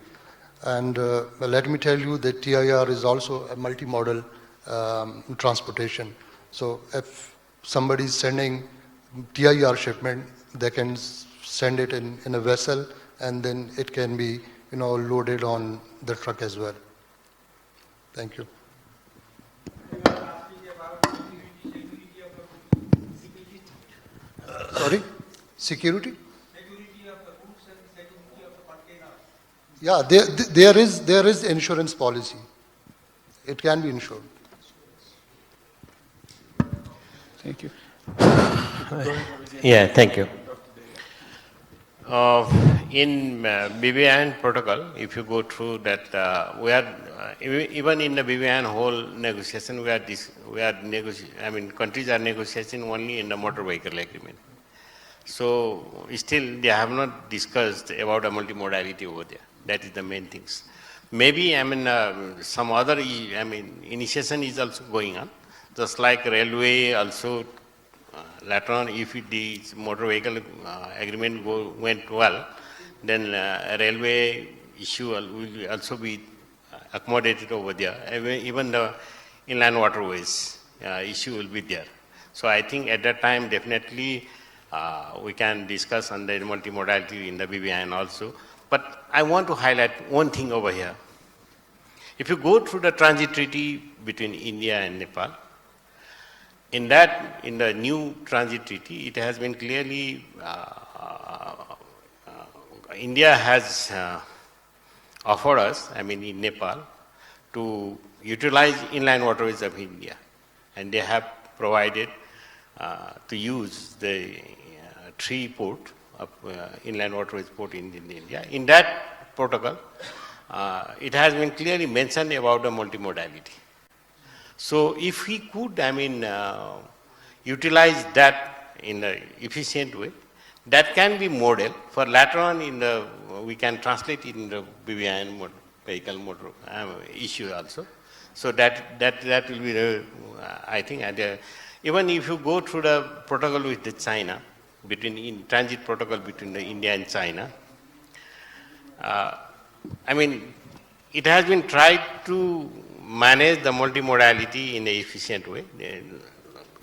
And let me tell you that TIR is also a multimodal transportation. So if somebody is sending TIR shipment, they can send it in a vessel, and then it can be loaded on the truck as well. Thank you. Sorry? Security? Security of the goods and security of the container. Yeah, there is insurance policy. It can be insured. Thank you. Yeah, thank you. In BBIN protocol, if you go through that, we are even in the BBIN whole negotiation, countries are negotiating only in the motor vehicle agreement. So still they have not discussed about a multimodality over there. That is the main things. Maybe some other initiation is also going on, just like railway also later on, if the motor vehicle agreement went well, then railway issue will also be accommodated over there. Even the inland waterways issue will be there. So I think at that time, definitely we can discuss on the multimodality in the BBIN also. But I want to highlight one thing over here. If you go through the transit treaty between India and Nepal, in the new transit treaty, it has been clearly, India has offered us, in Nepal, to utilize inland waterways of India. And they have provided to use the 3 port of inland waterways port in India. In that protocol, it has been clearly mentioned about the multimodality. So if we could, utilize that in an efficient way, that can be model for later on we can translate it in the BBIN vehicle motor issue also. So that will be the, I think, even if you go through the protocol with the China, transit protocol between the India and China, it has been tried to manage the multimodality in an efficient way.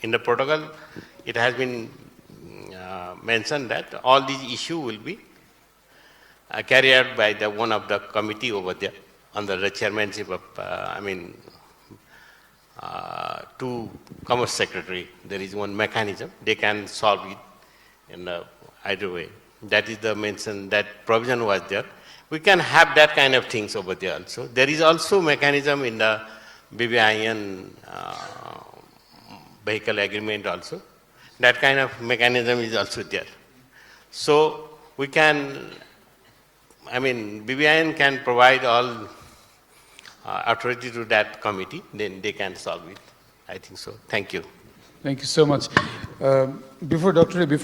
In the protocol, it has been mentioned that all these issues will be carried out by one of the committee over there under the chairmanship of, to Commerce Secretary. There is one mechanism. They can solve it in either way. That is the mention, that provision was there. We can have that kind of things over there also. There is also mechanism in the BBIN vehicle agreement also. That kind of mechanism is also there. So we can, BBIN can provide all authority to that committee, then they can solve it. I think so. Thank you. Thank you so much. Before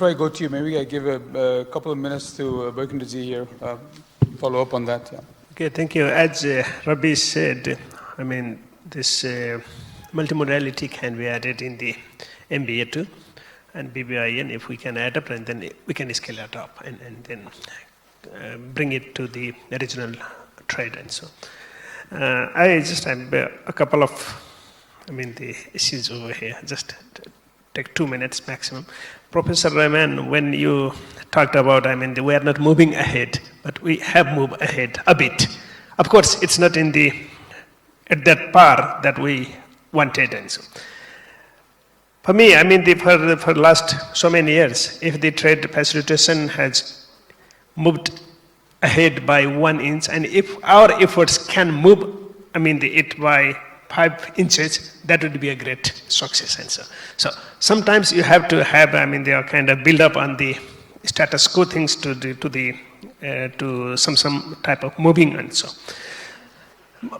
I go to you, maybe I give a couple of minutes to Berkindaji here. Follow up on that. Yeah. Okay, thank you. As Rabi said, this multimodality can be added in the MBA too, and BBIN, if we can add up, and then we can scale it up and then bring it to the regional trade and so. I just have a couple of, the issues over here. Just take 2 minutes maximum. Professor Rahman, when you talked about, we are not moving ahead, but we have moved ahead a bit. Of course, it's not at that par that we wanted and so. For me, for the last so many years, if the trade facilitation has moved ahead by 1 inch, and if our efforts can move, it by 5 inches, that would be a great success. And so sometimes you have to have, they are kind of build up on the status quo things to some type of moving and so.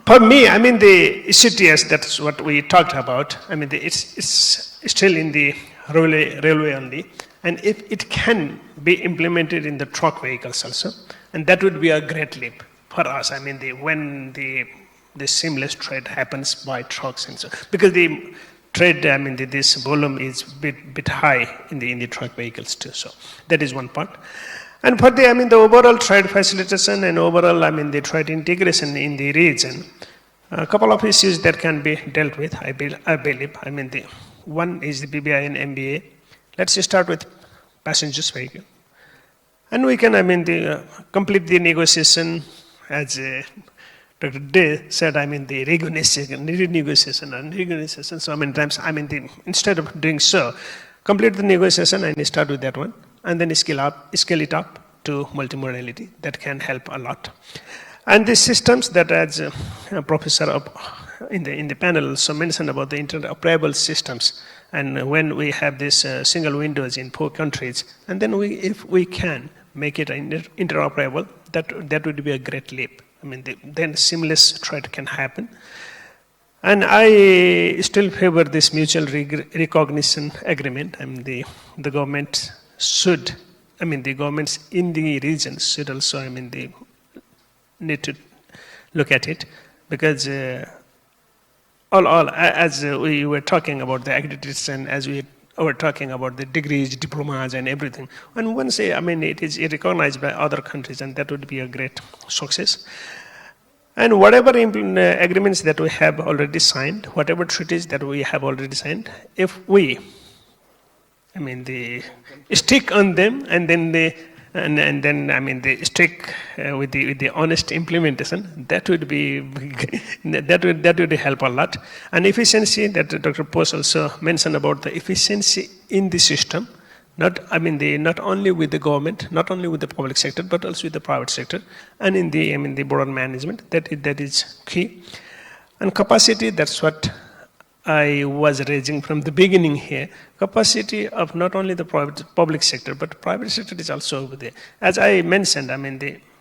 For me, the ECTS, that's what we talked about. It's still in the railway only, and if it can be implemented in the truck vehicles also, and that would be a great leap for us. When the seamless trade happens by trucks and so, because the trade, this volume is bit high in the truck vehicles too. So that is one part. And for the overall trade facilitation and overall the trade integration in the region, a couple of issues that can be dealt with. I believe. The one is the BBIN MBA. Let's start with passengers vehicle, and we can complete the negotiation as Dr. Day said. The renegotiation and renegotiation. So many times. Instead of doing so, complete the negotiation and start with that one, and then scale it up to multimodality. That can help a lot. And the systems that, as Professor in the panel also mentioned about the interoperable systems, and when we have this single windows in 4 countries, and then if we can make it interoperable, that would be a great leap. Then seamless trade can happen. And I still favor this mutual recognition agreement. The government should, the governments in the region should also, they need to look at it, because as we were talking about the accreditation, as we we're talking about the degrees, diplomas, and everything. And once, I mean, it is recognized by other countries, and that would be a great success. And whatever agreements that we have already signed, whatever treaties that we have already signed, if we, I mean, they stick on them, and then they stick with the honest implementation, that would be that would help a lot. And efficiency, that Dr. Pose also mentioned about the efficiency in the system, not only with the government, not only with the public sector, but also with the private sector, and in the broad management. That is key. And capacity, that's what I was raising from the beginning here. Capacity of not only the public sector, but private sector is also over there. As I mentioned, I mean,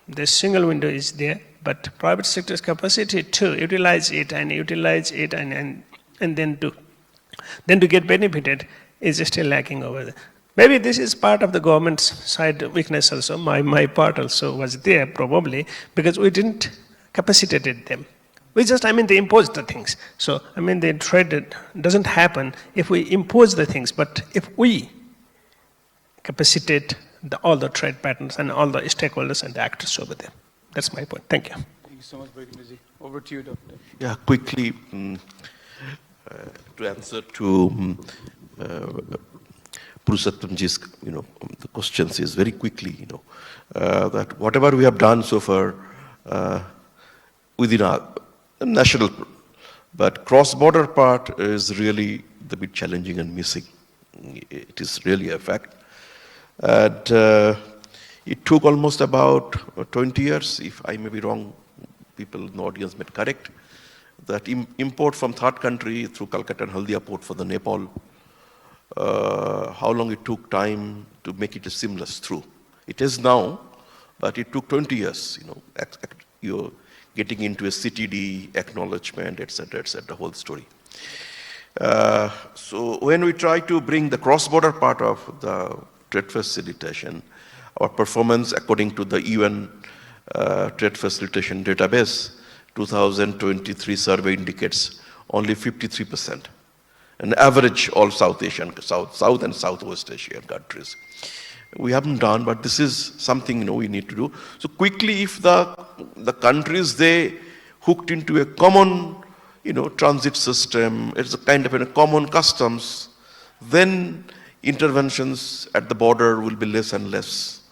the single window is there, but private sector's capacity to utilize it and then to get benefited is still lacking over there. Maybe this is part of the government's side weakness also. My part also was there probably, because we didn't capacitate them. We just, they imposed the things. So, the trade doesn't happen if we impose the things, but if we capacitate all the trade patterns and all the stakeholders and the actors over there. That's my point. Thank you. Thank you so much, Bhaginji. Over to you, Doctor. Yeah, quickly to answer to Purushottamji's, the questions is very quickly, that whatever we have done so far within our national, but cross-border part is really a bit challenging and missing. It is really a fact. And it took almost about 20 years, if I may be wrong, people in the audience may correct, that import from third country through Calcutta and Haldia port for the Nepal, how long it took time to make it a seamless through. It is now, but it took 20 years, you're getting into a CTD, acknowledgement, etc., the whole story. So when we try to bring the cross-border part of the trade facilitation, our performance according to the UN trade facilitation database, 2023 survey indicates only 53%. An average all South Asian, South and Southwest Asian countries. We haven't done, but this is something we need to do. So quickly, if the countries, they hooked into a common transit system, it's a kind of a common customs, then interventions at the border will be less and less.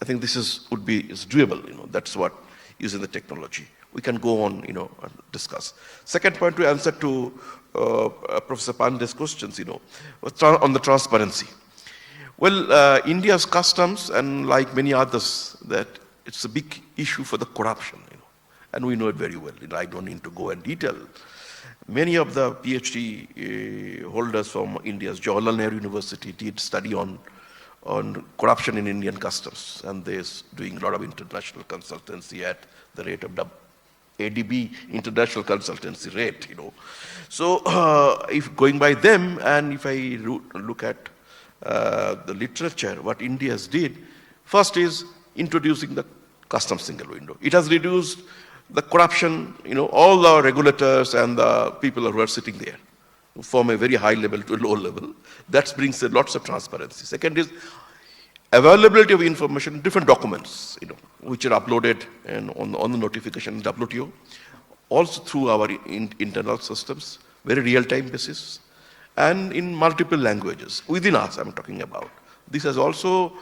I think this is doable. That's what using the technology. We can go on, and discuss. Second point to answer to Professor Pandey's questions, on the transparency. Well, India's customs, and like many others, that it's a big issue for the corruption, and we know it very well. I don't need to go in detail. Many of the PhD holders from India's Jawaharlal Nehru University did study on corruption in Indian customs, and they're doing a lot of international consultancy at the rate of ADB international consultancy rate. So if going by them, and if I look at the literature, what India did, first is introducing the customs single window. It has reduced the corruption, all the regulators and the people who are sitting there from a very high level to a low level. That brings lots of transparency. Second is availability of information, different documents, which are uploaded and on the notification WTO, also through our internal systems, very real-time basis, and in multiple languages within us. I'm talking about. This has also,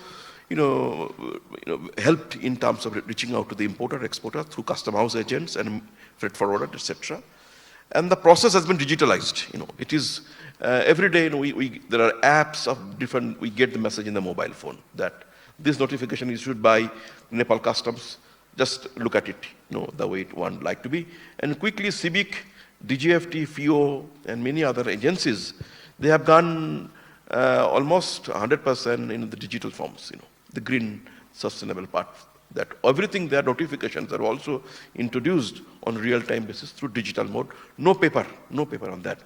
helped in terms of reaching out to the importer, exporter through custom house agents and freight forwarder, etc. And the process has been digitalized. It is every day. There are apps of different. We get the message in the mobile phone that this notification is issued by Nepal Customs. Just look at it, the way one like to be. And quickly, CIVIC, DGFT, FIO, and many other agencies, they have gone almost 100% in the digital forms. The green sustainable part. That everything, their notifications are also introduced on real-time basis through digital mode. No paper on that.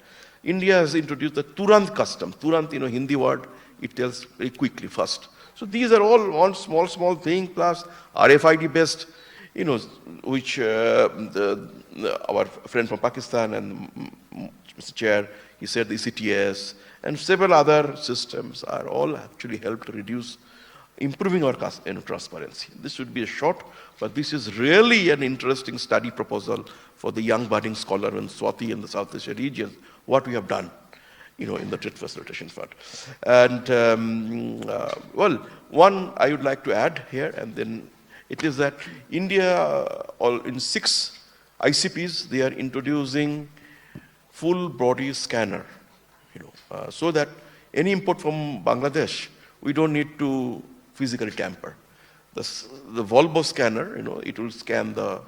India has introduced the Turant custom. Turant, Hindi word, it tells very quickly first. So these are all small thing plus RFID based, which our friend from Pakistan and Mr. Chair, he said the ECTS and several other systems are all actually helped reduce, improving our transparency. This should be a short, but this is really an interesting study proposal for the young budding scholar in Swati in the South Asia region, what we have done, in the trade facilitation fund. And, well, one I would like to add here, and then it is that India, in 6 ICPs, they are introducing full body scanner, so that any import from Bangladesh, we don't need to physically tamper. The Volvo scanner, it will scan the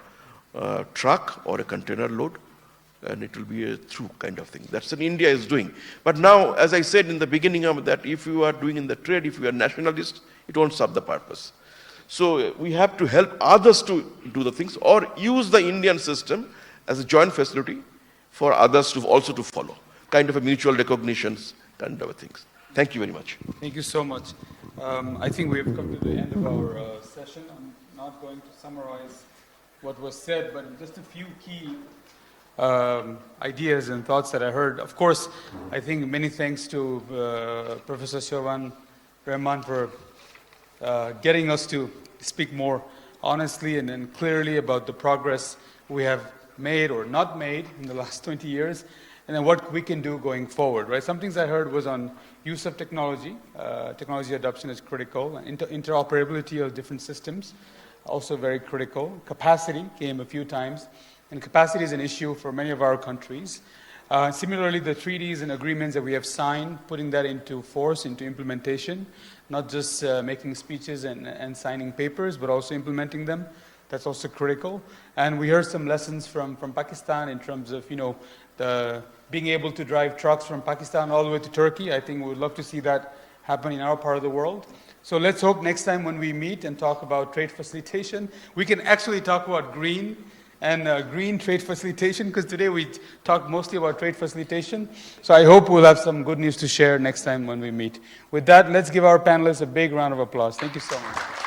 truck or a container load, and it will be a through kind of thing. That's what India is doing. But now, as I said in the beginning of that, if you are doing in the trade, if you are nationalist, it won't serve the purpose. So we have to help others to do the things, or use the Indian system as a joint facility for others to also to follow. Kind of a mutual recognitions kind of things. Thank you very much. Thank you so much. I think we have come to the end of our session. I'm not going to summarize what was said, but just a few key ideas and thoughts that I heard. Of course, I think many thanks to Professor Shovan Rahman for getting us to speak more honestly and clearly about the progress we have made or not made in the last 20 years, and then what we can do going forward, right? Some things I heard was on use of technology. Technology adoption is critical. Interoperability of different systems, also very critical. Capacity came a few times, and capacity is an issue for many of our countries. Similarly, the treaties and agreements that we have signed, putting that into force, into implementation, not just making speeches and signing papers, but also implementing them. That's also critical. And we heard some lessons from Pakistan in terms of, being able to drive trucks from Pakistan all the way to Turkey. I think we would love to see that happen in our part of the world. So let's hope next time when we meet and talk about trade facilitation, we can actually talk about green and green trade facilitation, because today we talked mostly about trade facilitation. So I hope we'll have some good news to share next time when we meet. With that, let's give our panelists a big round of applause. Thank you so much.